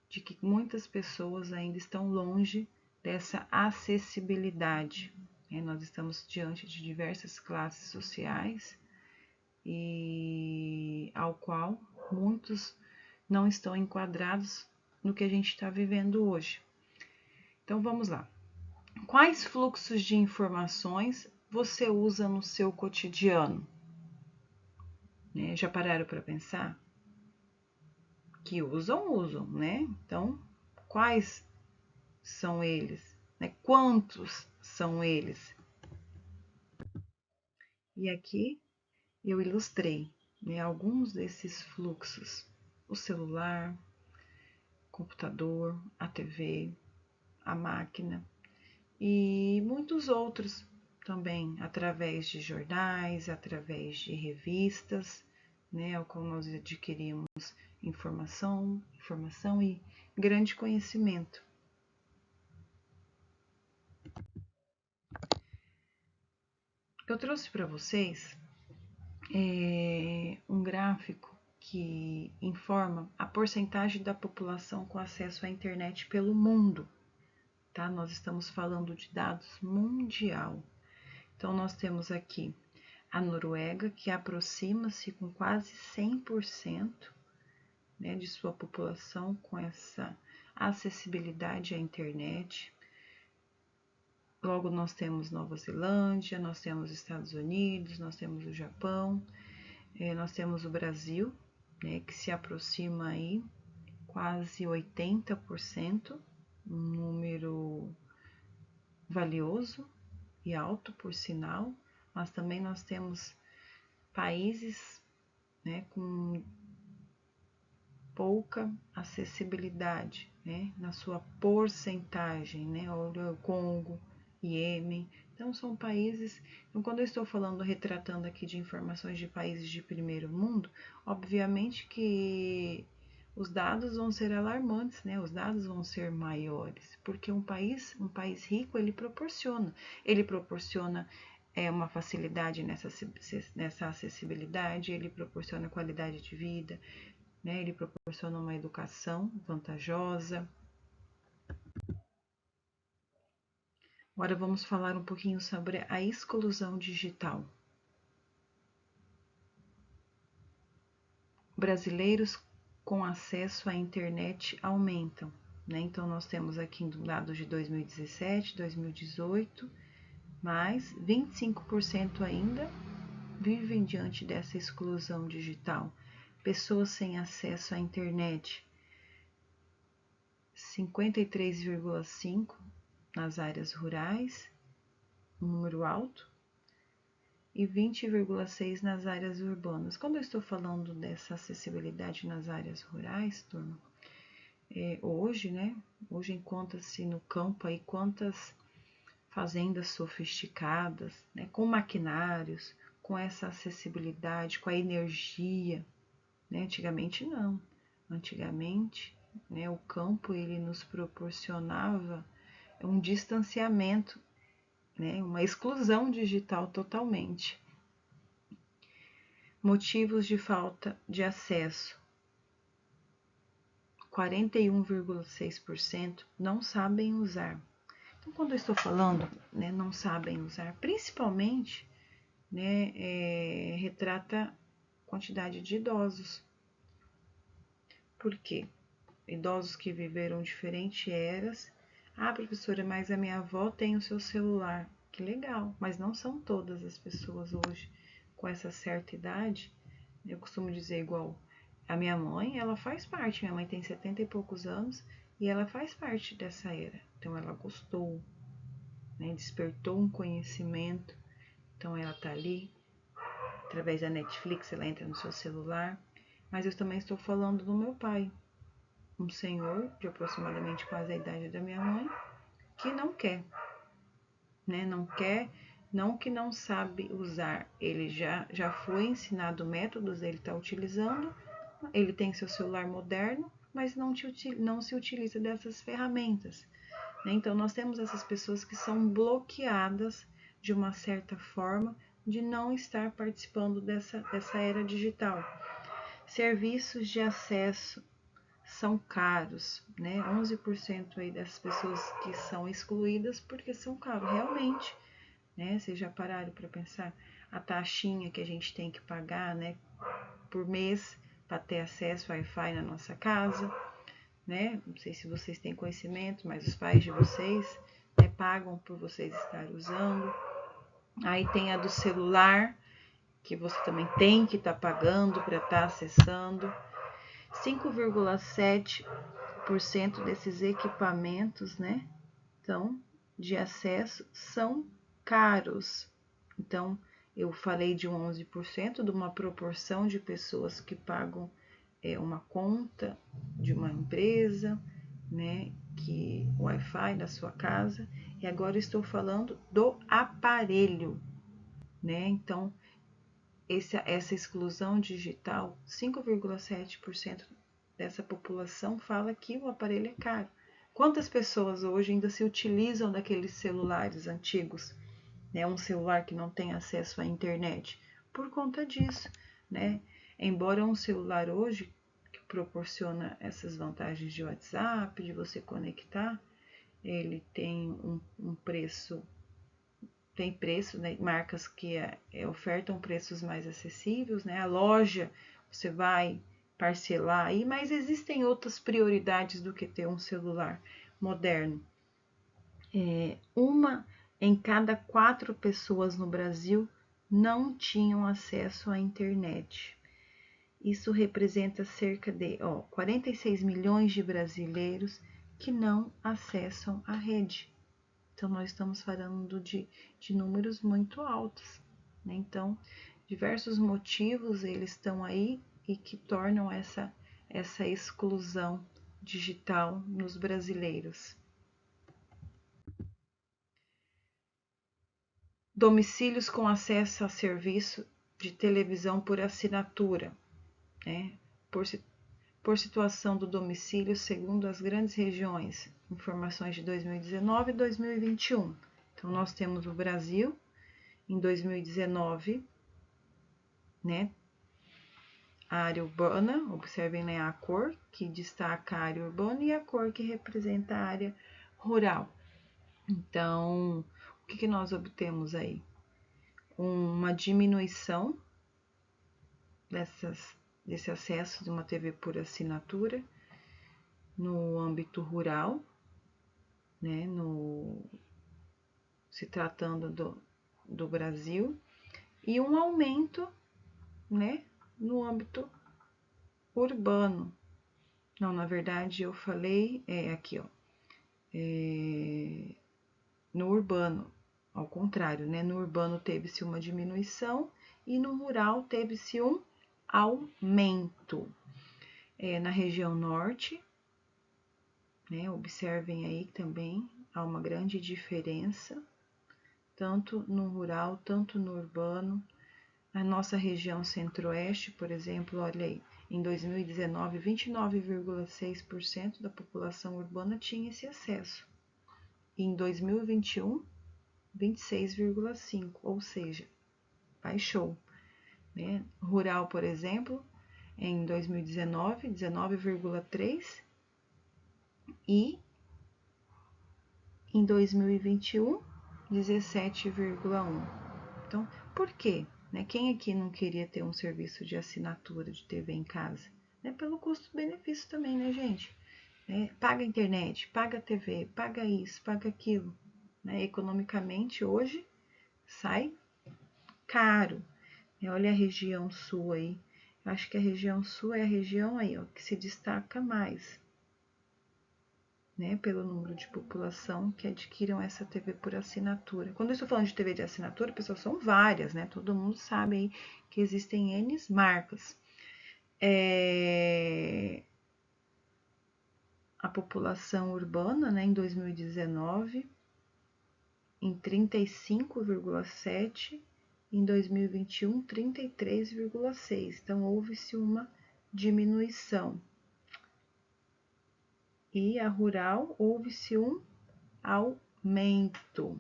de que muitas pessoas ainda estão longe dessa acessibilidade. Nós estamos diante de diversas classes sociais e ao qual muitos não estão enquadrados no que a gente está vivendo hoje. Então vamos lá. Quais fluxos de informações você usa no seu cotidiano? Já pararam para pensar? Que usam, né? Então, quais são eles? Quantos são eles? E aqui eu ilustrei, alguns desses fluxos: o celular, computador, a TV, a máquina e muitos outros também, através de jornais, através de revistas, ao qual nós adquirimos informação e grande conhecimento. Eu trouxe para vocês um gráfico que informa a porcentagem da população com acesso à internet pelo mundo, tá? Nós estamos falando de dados mundial. Então, nós temos aqui a Noruega, que aproxima-se com quase 100%, de sua população com essa acessibilidade à internet. Logo, nós temos Nova Zelândia, nós temos Estados Unidos, nós temos o Japão, nós temos o Brasil, que se aproxima aí quase 80%, um número valioso e alto, por sinal, mas também nós temos países, com pouca acessibilidade, na sua porcentagem, olha o Congo, Iêmen. Então são países, então quando eu estou falando, retratando aqui de informações de países de primeiro mundo, obviamente que os dados vão ser alarmantes, os dados vão ser maiores, porque um país rico, ele proporciona uma facilidade nessa acessibilidade, ele proporciona qualidade de vida, ele proporciona uma educação vantajosa. Agora vamos falar um pouquinho sobre a exclusão digital. Brasileiros com acesso à internet aumentam, Então nós temos aqui dados de 2017, 2018, mas 25% ainda vivem diante dessa exclusão digital. Pessoas sem acesso à internet, 53,5% nas áreas rurais, um número alto, e 20,6% nas áreas urbanas. Quando eu estou falando dessa acessibilidade nas áreas rurais, turma, hoje encontra-se no campo aí quantas fazendas sofisticadas, com maquinários, com essa acessibilidade, com a energia, Antigamente não. Antigamente, o campo ele nos proporcionava um distanciamento, uma exclusão digital totalmente. Motivos de falta de acesso: 41,6% não sabem usar. Então, quando eu estou falando, né, não sabem usar, principalmente, né, retrata quantidade de idosos. Por quê? Idosos que viveram diferentes eras. Ah, professora, mas a minha avó tem o seu celular. Que legal, mas não são todas as pessoas hoje com essa certa idade. Eu costumo dizer igual a minha mãe, ela faz parte. Minha mãe tem 70 e poucos anos e ela faz parte dessa era. Então ela gostou, né? Despertou um conhecimento. Então ela tá ali, através da Netflix, ela entra no seu celular. Mas eu também estou falando do meu pai, um senhor de aproximadamente quase a idade da minha mãe, que não quer, né? Não quer, não que não sabe usar, ele já foi ensinado métodos, ele está utilizando, ele tem seu celular moderno, mas não se utiliza dessas ferramentas, né? Então nós temos essas pessoas que são bloqueadas de uma certa forma de não estar participando dessa era digital. Serviços de acesso são caros, né? 11% aí das pessoas que são excluídas porque são caros, realmente, né? Vocês já pararam para pensar a taxinha que a gente tem que pagar, né, por mês para ter acesso ao Wi-Fi na nossa casa, né? Não sei se vocês têm conhecimento, mas os pais de vocês, né, pagam por vocês estarem usando. Aí tem a do celular, que você também tem que estar pagando para estar acessando. 5,7% desses equipamentos, né, então, de acesso são caros. Então, eu falei de 11%, de uma proporção de pessoas que pagam uma conta de uma empresa, né, que o Wi-Fi da sua casa, e agora estou falando do aparelho, né? Então, essa exclusão digital, 5,7% dessa população fala que o aparelho é caro. Quantas pessoas hoje ainda se utilizam daqueles celulares antigos, né? Um celular que não tem acesso à internet, por conta disso, né? Embora um celular hoje que proporciona essas vantagens de WhatsApp, de você conectar, ele tem um preço, tem preço, né? Marcas que ofertam preços mais acessíveis, né? A loja você vai parcelar aí, mas existem outras prioridades do que ter um celular moderno. Uma em cada 4 pessoas no Brasil não tinham acesso à internet. Isso representa cerca de 46 milhões de brasileiros que não acessam a rede. Então, nós estamos falando de números muito altos, né? Então, diversos motivos eles estão aí e que tornam essa exclusão digital nos brasileiros. Domicílios com acesso a serviço de televisão por assinatura, né? Por situação do domicílio segundo as grandes regiões, informações de 2019 e 2021. Então, nós temos o Brasil, em 2019, né, a área urbana, observem, né, a cor que destaca a área urbana e a cor que representa a área rural. Então, o que nós obtemos aí? Uma diminuição desse acesso de uma TV por assinatura no âmbito rural, né, se tratando do Brasil, e um aumento, né, no âmbito urbano. Não, na verdade eu falei aqui, no urbano, ao contrário, né? No urbano teve-se uma diminuição e no rural teve-se um aumento. Na região norte, né? Observem aí também há uma grande diferença, tanto no rural, tanto no urbano. A nossa região centro-oeste, por exemplo, olha aí, em 2019, 29,6% da população urbana tinha esse acesso. E em 2021, 26,5%, ou seja, baixou, né? Rural, por exemplo, em 2019, 19,3%, e em 2021, 17,1. Então, por quê? Quem aqui não queria ter um serviço de assinatura de TV em casa? Pelo custo-benefício também, né, gente? Paga a internet, paga a TV, paga isso, paga aquilo. Economicamente, hoje, sai caro. Olha a região sul aí. Eu acho que a região sul é a região aí, ó, que se destaca mais, pelo número de população que adquiram essa TV por assinatura. Quando eu estou falando de TV de assinatura, pessoal, são várias, Todo mundo sabe aí que existem N marcas. A população urbana, em 2019, em 35,7, em 2021, 33,6. Então, houve-se uma diminuição. E a rural, houve-se um aumento.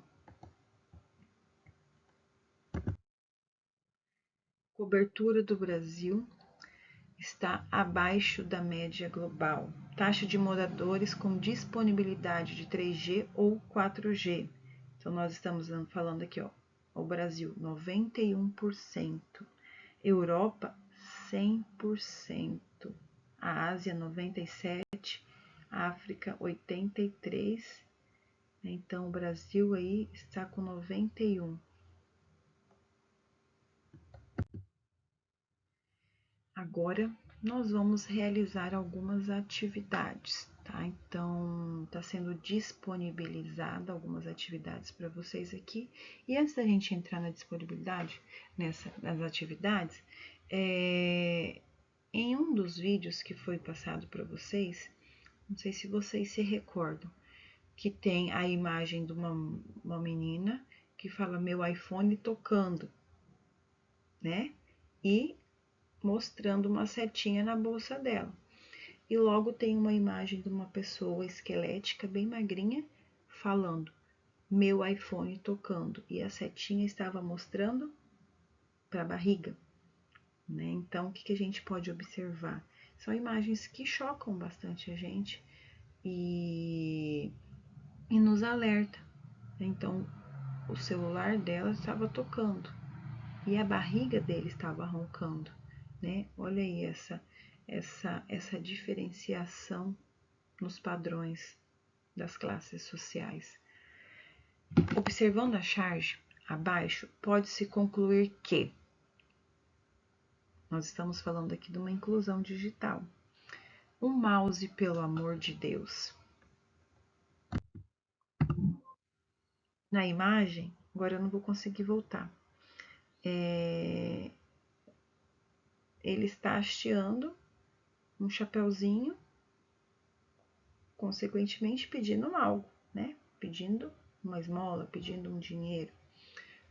Cobertura do Brasil está abaixo da média global. Taxa de moradores com disponibilidade de 3G ou 4G. Então, nós estamos falando aqui, ó, o Brasil, 91%. Europa, 100%. A Ásia, 97%. A África, 83%. Então, o Brasil aí está com 91%. Agora, nós vamos realizar algumas atividades, tá? Então, está sendo disponibilizada algumas atividades para vocês aqui. E antes da gente entrar na disponibilidade, nas atividades, em um dos vídeos que foi passado para vocês, não sei se vocês se recordam, que tem a imagem de uma menina que fala meu iPhone tocando, E mostrando uma setinha na bolsa dela. E logo tem uma imagem de uma pessoa esquelética, bem magrinha, falando meu iPhone tocando. E a setinha estava mostrando para a barriga. Então, o que a gente pode observar? São imagens que chocam bastante a gente e nos alerta. Então, o celular dela estava tocando e a barriga dele estava roncando. Olha aí essa diferenciação nos padrões das classes sociais. Observando a charge abaixo, pode-se concluir que nós estamos falando aqui de uma inclusão digital. Um mouse, pelo amor de Deus. Na imagem, agora eu não vou conseguir voltar. Ele está hasteando um chapeuzinho, consequentemente pedindo algo, Pedindo uma esmola, pedindo um dinheiro.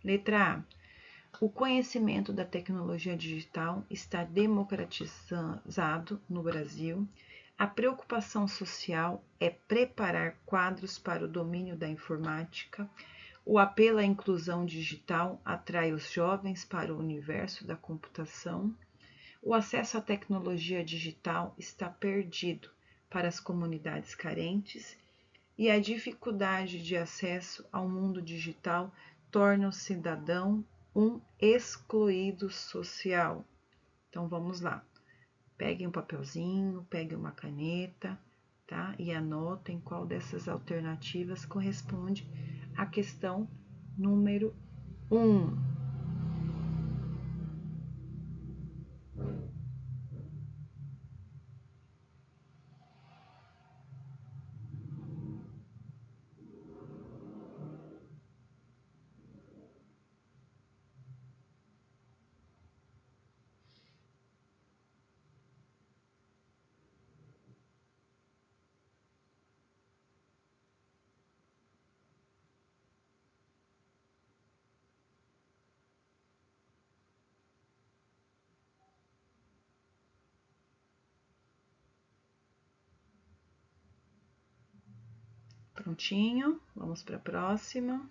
Letra A. O conhecimento da tecnologia digital está democratizado no Brasil. A preocupação social é preparar quadros para o domínio da informática. O apelo à inclusão digital atrai os jovens para o universo da computação. O acesso à tecnologia digital está perdido para as comunidades carentes e a dificuldade de acesso ao mundo digital torna o cidadão um excluído social. Então, vamos lá. Peguem um papelzinho, peguem uma caneta, tá? E anotem qual dessas alternativas corresponde à questão número 1. Prontinho, vamos para a próxima.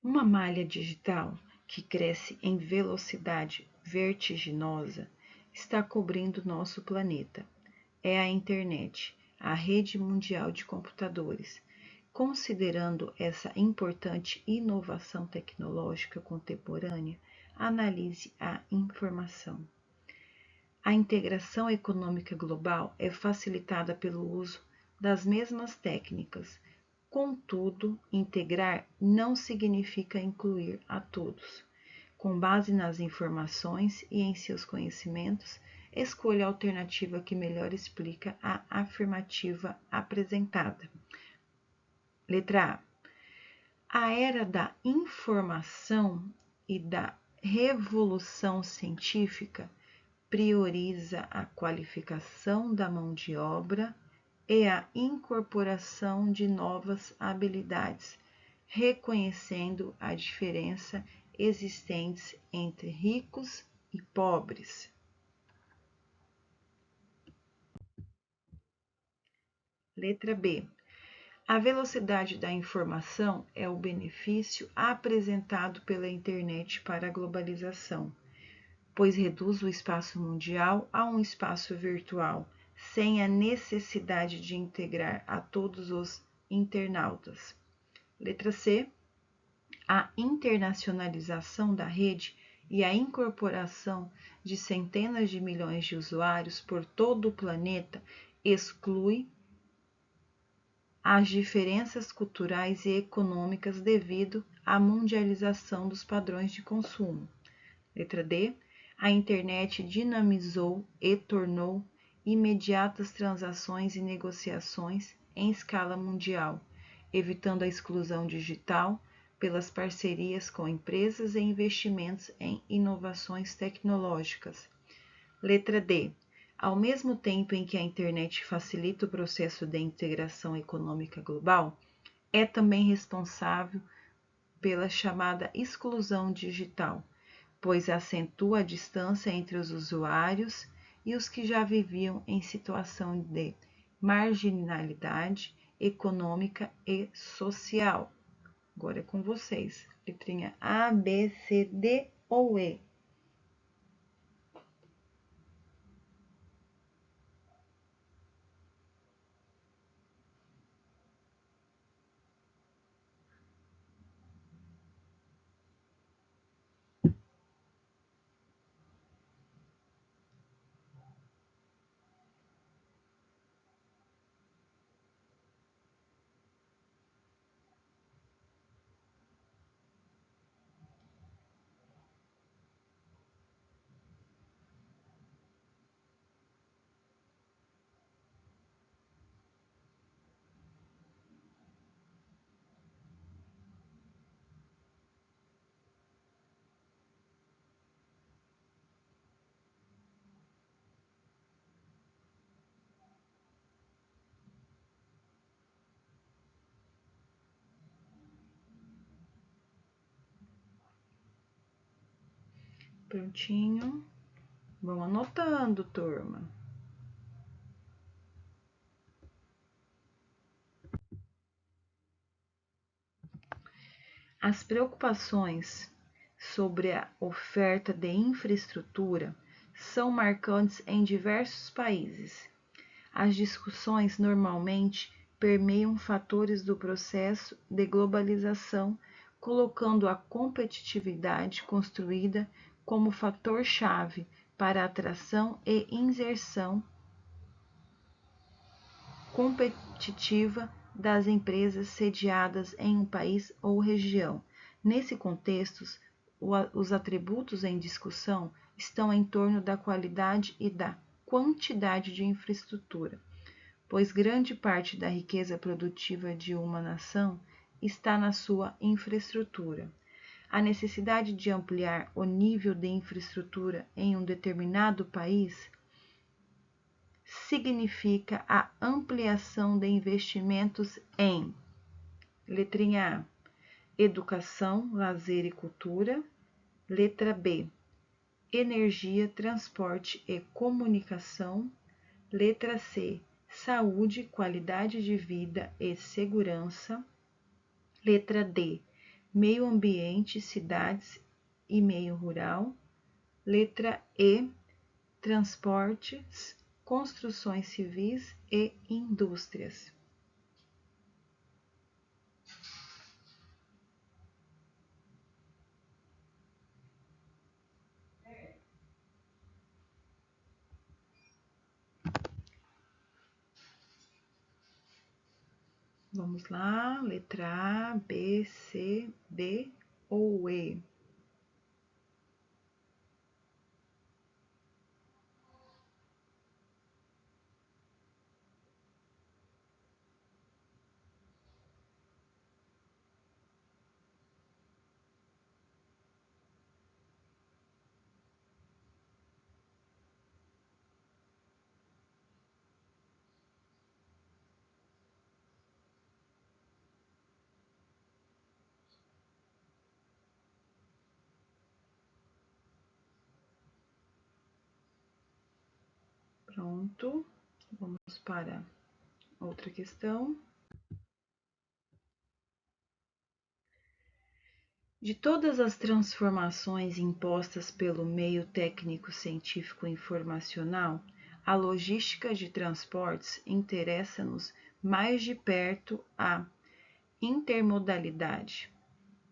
Uma malha digital que cresce em velocidade vertiginosa está cobrindo nosso planeta. é a internet, a rede mundial de computadores. Considerando essa importante inovação tecnológica contemporânea, analise a informação. A integração econômica global é facilitada pelo uso das mesmas técnicas. Contudo, integrar não significa incluir a todos. Com base nas informações e em seus conhecimentos, escolha a alternativa que melhor explica a afirmativa apresentada. Letra A. A era da informação e da revolução científica prioriza a qualificação da mão de obra e a incorporação de novas habilidades, reconhecendo a diferença existente entre ricos e pobres. Letra B. A velocidade da informação é o benefício apresentado pela internet para a globalização, pois reduz o espaço mundial a um espaço virtual, sem a necessidade de integrar a todos os internautas. Letra C. A internacionalização da rede e a incorporação de centenas de milhões de usuários por todo o planeta exclui as diferenças culturais e econômicas devido à mundialização dos padrões de consumo. Letra D. A internet dinamizou e tornou imediatas transações e negociações em escala mundial, evitando a exclusão digital pelas parcerias com empresas e investimentos em inovações tecnológicas. Letra D. Ao mesmo tempo em que a internet facilita o processo de integração econômica global, é também responsável pela chamada exclusão digital, pois acentua a distância entre os usuários e os que já viviam em situação de marginalidade econômica e social. Agora é com vocês. Letrinha A, B, C, D ou E? Prontinho. Vão anotando, turma. As preocupações sobre a oferta de infraestrutura são marcantes em diversos países. As discussões normalmente permeiam fatores do processo de globalização, colocando a competitividade construída como fator-chave para a atração e inserção competitiva das empresas sediadas em um país ou região. Nesse contexto, os atributos em discussão estão em torno da qualidade e da quantidade de infraestrutura, pois grande parte da riqueza produtiva de uma nação está na sua infraestrutura. A necessidade de ampliar o nível de infraestrutura em um determinado país significa a ampliação de investimentos em letrinha A, educação, lazer e cultura, letra B, energia, transporte e comunicação, letra C, saúde, qualidade de vida e segurança, letra D, meio ambiente, cidades e meio rural, letra E, transportes construções civis e indústrias. Vamos lá, letra A, B, C, D ou E? Pronto, vamos para outra questão. De todas as transformações impostas pelo meio técnico-científico informacional, a logística de transportes interessa-nos mais de perto a intermodalidade.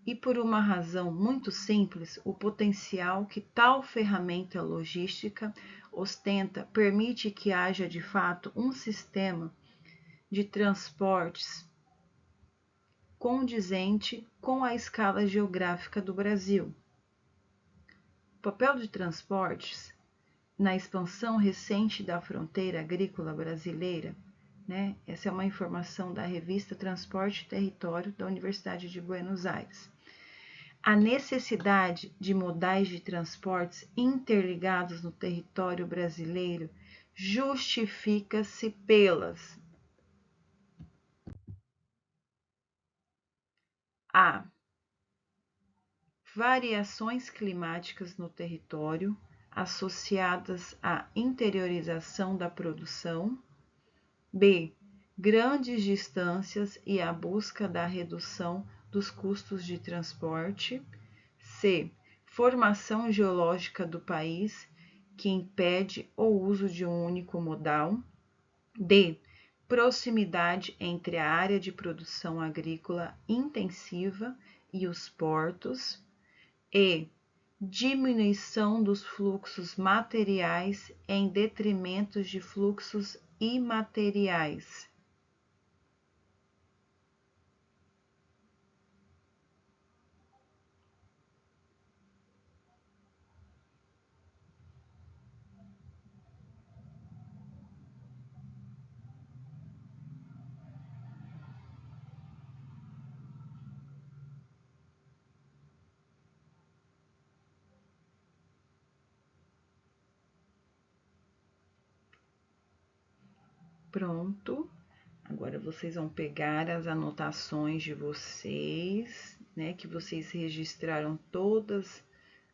E por uma razão muito simples, o potencial que tal ferramenta logística ostenta permite que haja de fato um sistema de transportes condizente com a escala geográfica do Brasil. O papel de transportes na expansão recente da fronteira agrícola brasileira, né? Essa é uma informação da revista Transporte e Território da Universidade de Buenos Aires. A necessidade de modais de transportes interligados no território brasileiro justifica-se pelas a. Variações climáticas no território associadas à interiorização da produção. B. Grandes distâncias e a busca da redução dos custos de transporte. C. Formação geológica do país que impede o uso de um único modal. D. Proximidade entre a área de produção agrícola intensiva e os portos. E. Diminuição dos fluxos materiais em detrimento de fluxos imateriais. Pronto. Agora vocês vão pegar as anotações de vocês, né? Que vocês registraram todas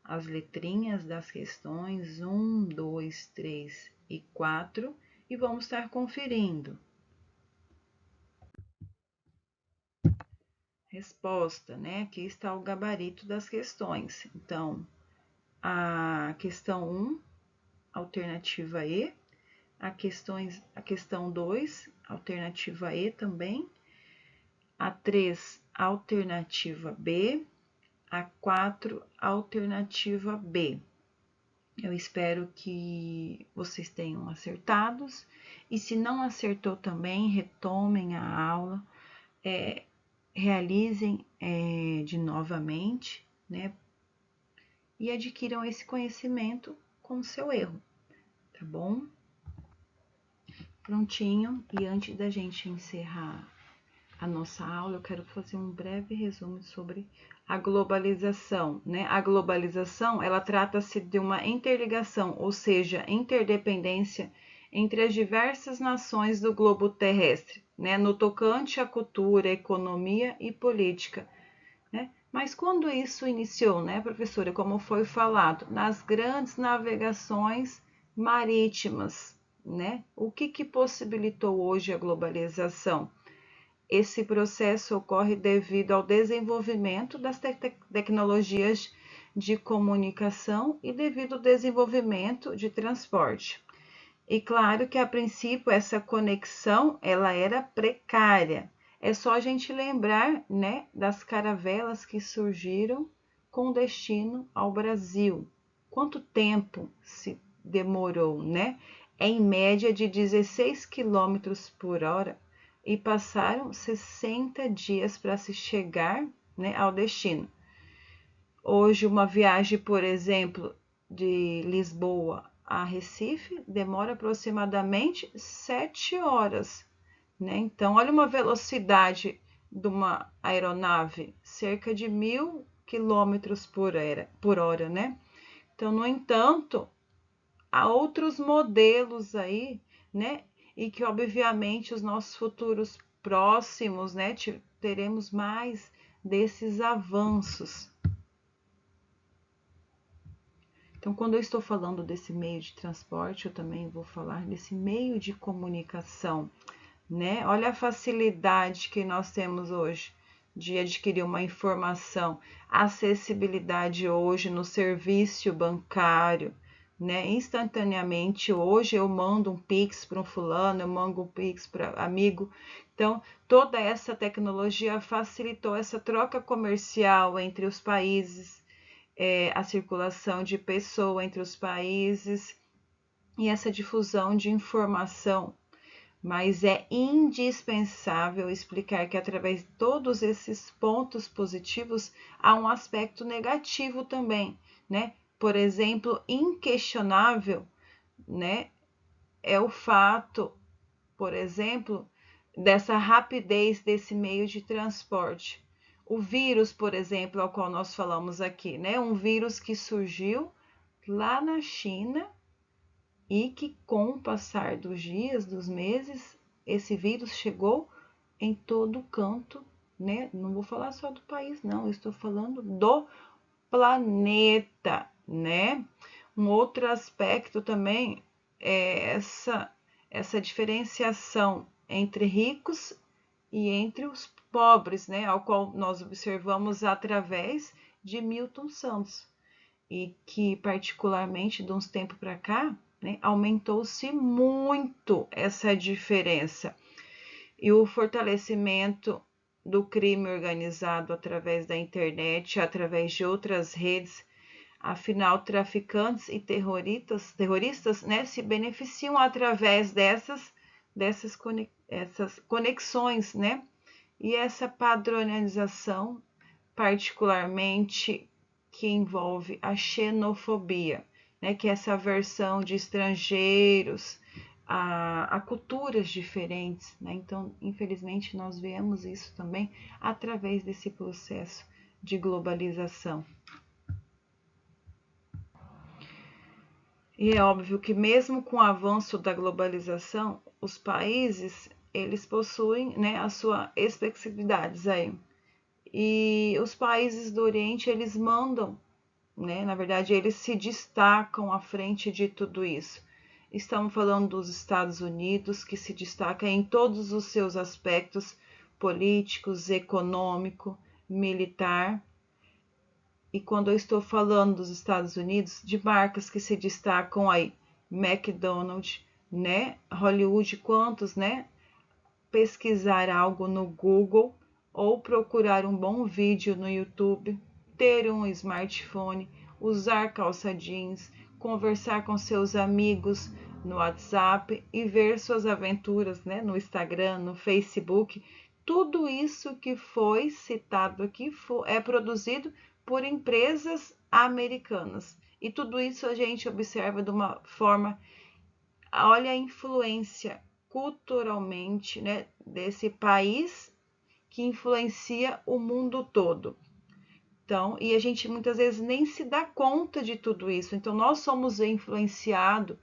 as letrinhas das questões 1, 2, 3 e 4 e vamos estar conferindo. Resposta, né? Aqui está o gabarito das questões. Então, a questão 1, alternativa E, a questão 2, alternativa E também, a 3, alternativa B, a 4, alternativa B. Eu espero que vocês tenham acertados e se não acertou também, retomem a aula, realizem de novamente, né? E adquiram esse conhecimento com o seu erro, tá bom? Prontinho, e antes da gente encerrar a nossa aula, eu quero fazer um breve resumo sobre a globalização, né? A globalização, ela trata-se de uma interligação, ou seja, interdependência entre as diversas nações do globo terrestre, né? No tocante à cultura, economia e política, né? Mas quando isso iniciou, né, professora, como foi falado, nas grandes navegações marítimas, né? O que possibilitou hoje a globalização? Esse processo ocorre devido ao desenvolvimento das tecnologias de comunicação e devido ao desenvolvimento de transporte. E claro que a princípio essa conexão ela era precária. É só a gente lembrar, né, das caravelas que surgiram com destino ao Brasil. Quanto tempo se demorou, né? Em média de 16 quilômetros por hora e passaram 60 dias para se chegar, né, ao destino. Hoje, uma viagem, por exemplo, de Lisboa a Recife demora aproximadamente 7 horas, né? Então, olha uma velocidade de uma aeronave, cerca de 1.000 quilômetros por hora, né? Então, no entanto, há outros modelos aí, né? E que, obviamente, os nossos futuros próximos, né? Teremos mais desses avanços. Então, quando eu estou falando desse meio de transporte, eu também vou falar desse meio de comunicação, né? Olha a facilidade que nós temos hoje de adquirir uma informação, acessibilidade hoje no serviço bancário, né? Instantaneamente, hoje eu mando um Pix para um fulano, eu mando um Pix para amigo. Então, toda essa tecnologia facilitou essa troca comercial entre os países, a circulação de pessoas entre os países e essa difusão de informação. Mas é indispensável explicar que, através de todos esses pontos positivos, há um aspecto negativo também, né? Por exemplo, inquestionável, né? É o fato, por exemplo, dessa rapidez desse meio de transporte. O vírus, por exemplo, ao qual nós falamos aqui, né? Um vírus que surgiu lá na China e que, com o passar dos dias, dos meses, esse vírus chegou em todo canto, né? Não vou falar só do país, não, eu estou falando do planeta, né? Um outro aspecto também é essa diferenciação entre ricos e entre os pobres, né? Ao qual nós observamos através de Milton Santos e que, particularmente de uns tempos para cá, né, aumentou-se muito essa diferença. E o fortalecimento do crime organizado através da internet, através de outras redes, afinal, traficantes e terroristas, né, se beneficiam através dessas conexões, né? E essa padronização, particularmente que envolve a xenofobia, né, que é essa aversão de estrangeiros a culturas diferentes, né? Então, infelizmente, nós vemos isso também através desse processo de globalização. E é óbvio que mesmo com o avanço da globalização, os países eles possuem, né, as suas especificidades aí. E os países do Oriente eles mandam, né? Na verdade, eles se destacam à frente de tudo isso. Estamos falando dos Estados Unidos, que se destaca em todos os seus aspectos políticos, econômico, militar. E quando eu estou falando dos Estados Unidos, de marcas que se destacam aí, McDonald's, né? Hollywood, quantos, né? Pesquisar algo no Google ou procurar um bom vídeo no YouTube, ter um smartphone, usar calça jeans, conversar com seus amigos no WhatsApp e ver suas aventuras, né, no Instagram, no Facebook. Tudo isso que foi citado aqui é produzido por empresas americanas. E tudo isso a gente observa de uma forma, olha a influência culturalmente, né, desse país que influencia o mundo todo. Então, e a gente muitas vezes nem se dá conta de tudo isso. Então, nós somos influenciados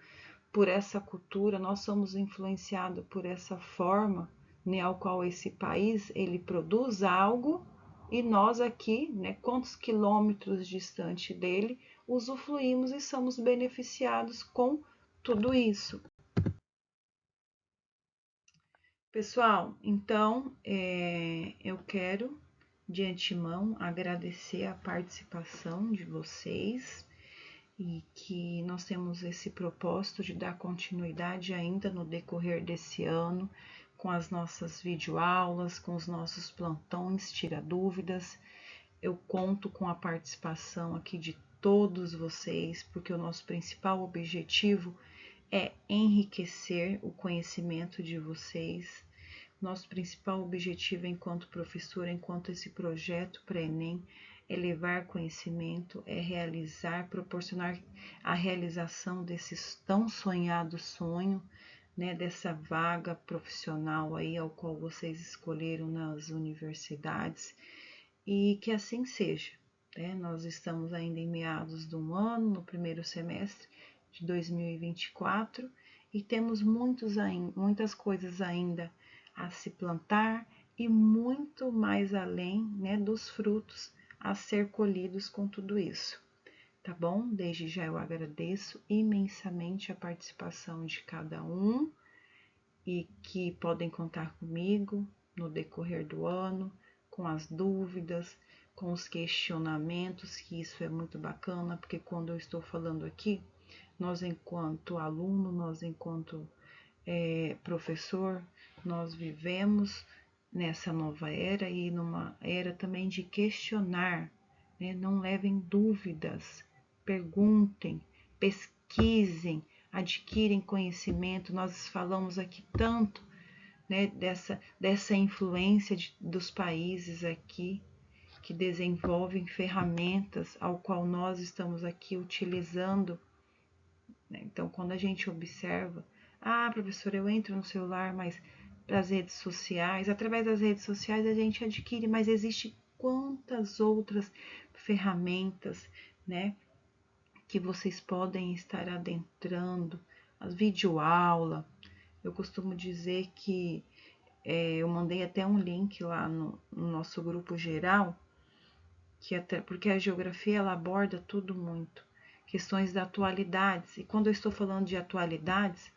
por essa cultura, nós somos influenciados por essa forma, né, ao qual esse país ele produz algo e nós aqui, né, quantos quilômetros distante dele, usufruímos e somos beneficiados com tudo isso. Pessoal, então eu quero de antemão agradecer a participação de vocês e que nós temos esse propósito de dar continuidade ainda no decorrer desse ano, com as nossas videoaulas, com os nossos plantões, tira dúvidas. Eu conto com a participação aqui de todos vocês, porque o nosso principal objetivo é enriquecer o conhecimento de vocês. Nosso principal objetivo enquanto professora, enquanto esse projeto pré-ENEM, é levar conhecimento, é realizar, proporcionar a realização desse tão sonhado sonho, né, dessa vaga profissional aí ao qual vocês escolheram nas universidades, e que assim seja. Né? Nós estamos ainda em meados de um ano, no primeiro semestre de 2024, e temos muitas coisas ainda a se plantar e muito mais além, né, dos frutos a ser colhidos com tudo isso. Tá bom? Desde já eu agradeço imensamente a participação de cada um e que podem contar comigo no decorrer do ano, com as dúvidas, com os questionamentos, que isso é muito bacana, porque quando eu estou falando aqui, nós enquanto aluno, nós enquanto professor, nós vivemos nessa nova era e numa era também de questionar, né? Não levem dúvidas, perguntem, pesquisem, adquirem conhecimento. Nós falamos aqui tanto, né, dessa influência dos países aqui que desenvolvem ferramentas ao qual nós estamos aqui utilizando. Né? Então, quando a gente observa, professora, eu entro no celular, mas das redes sociais, através das redes sociais a gente adquire, mas existe quantas outras ferramentas, né, que vocês podem estar adentrando, as videoaula. Eu costumo dizer que eu mandei até um link lá no nosso grupo geral, porque a geografia ela aborda tudo muito, questões da atualidades. E quando eu estou falando de atualidades,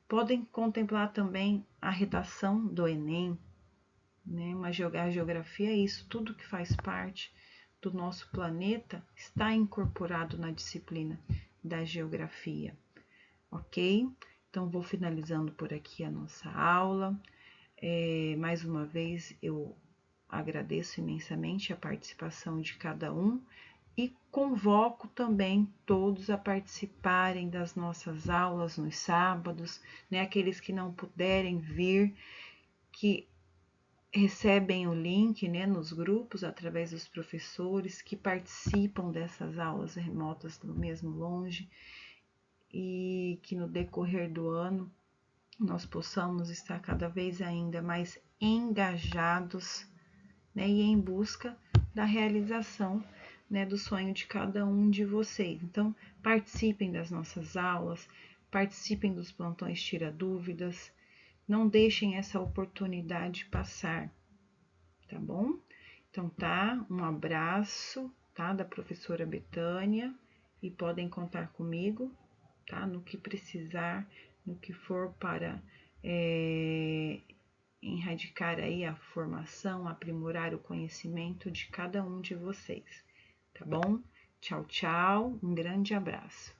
podem contemplar também a redação do Enem, né? A geografia é isso, tudo que faz parte do nosso planeta está incorporado na disciplina da geografia, ok? Então, vou finalizando por aqui a nossa aula. Mais uma vez, eu agradeço imensamente a participação de cada um e convoco também todos a participarem das nossas aulas nos sábados, né? Aqueles que não puderem vir, que recebem o link, né, nos grupos através dos professores que participam dessas aulas remotas do mesmo longe, e que no decorrer do ano nós possamos estar cada vez ainda mais engajados, né, e em busca da realização, né, do sonho de cada um de vocês. Então, participem das nossas aulas, participem dos plantões Tira Dúvidas, não deixem essa oportunidade passar, tá bom? Então tá, um abraço, tá, da professora Betânia, e podem contar comigo, tá, no que precisar, no que for para erradicar aí a formação, aprimorar o conhecimento de cada um de vocês, tá bom? Tchau, tchau, um grande abraço.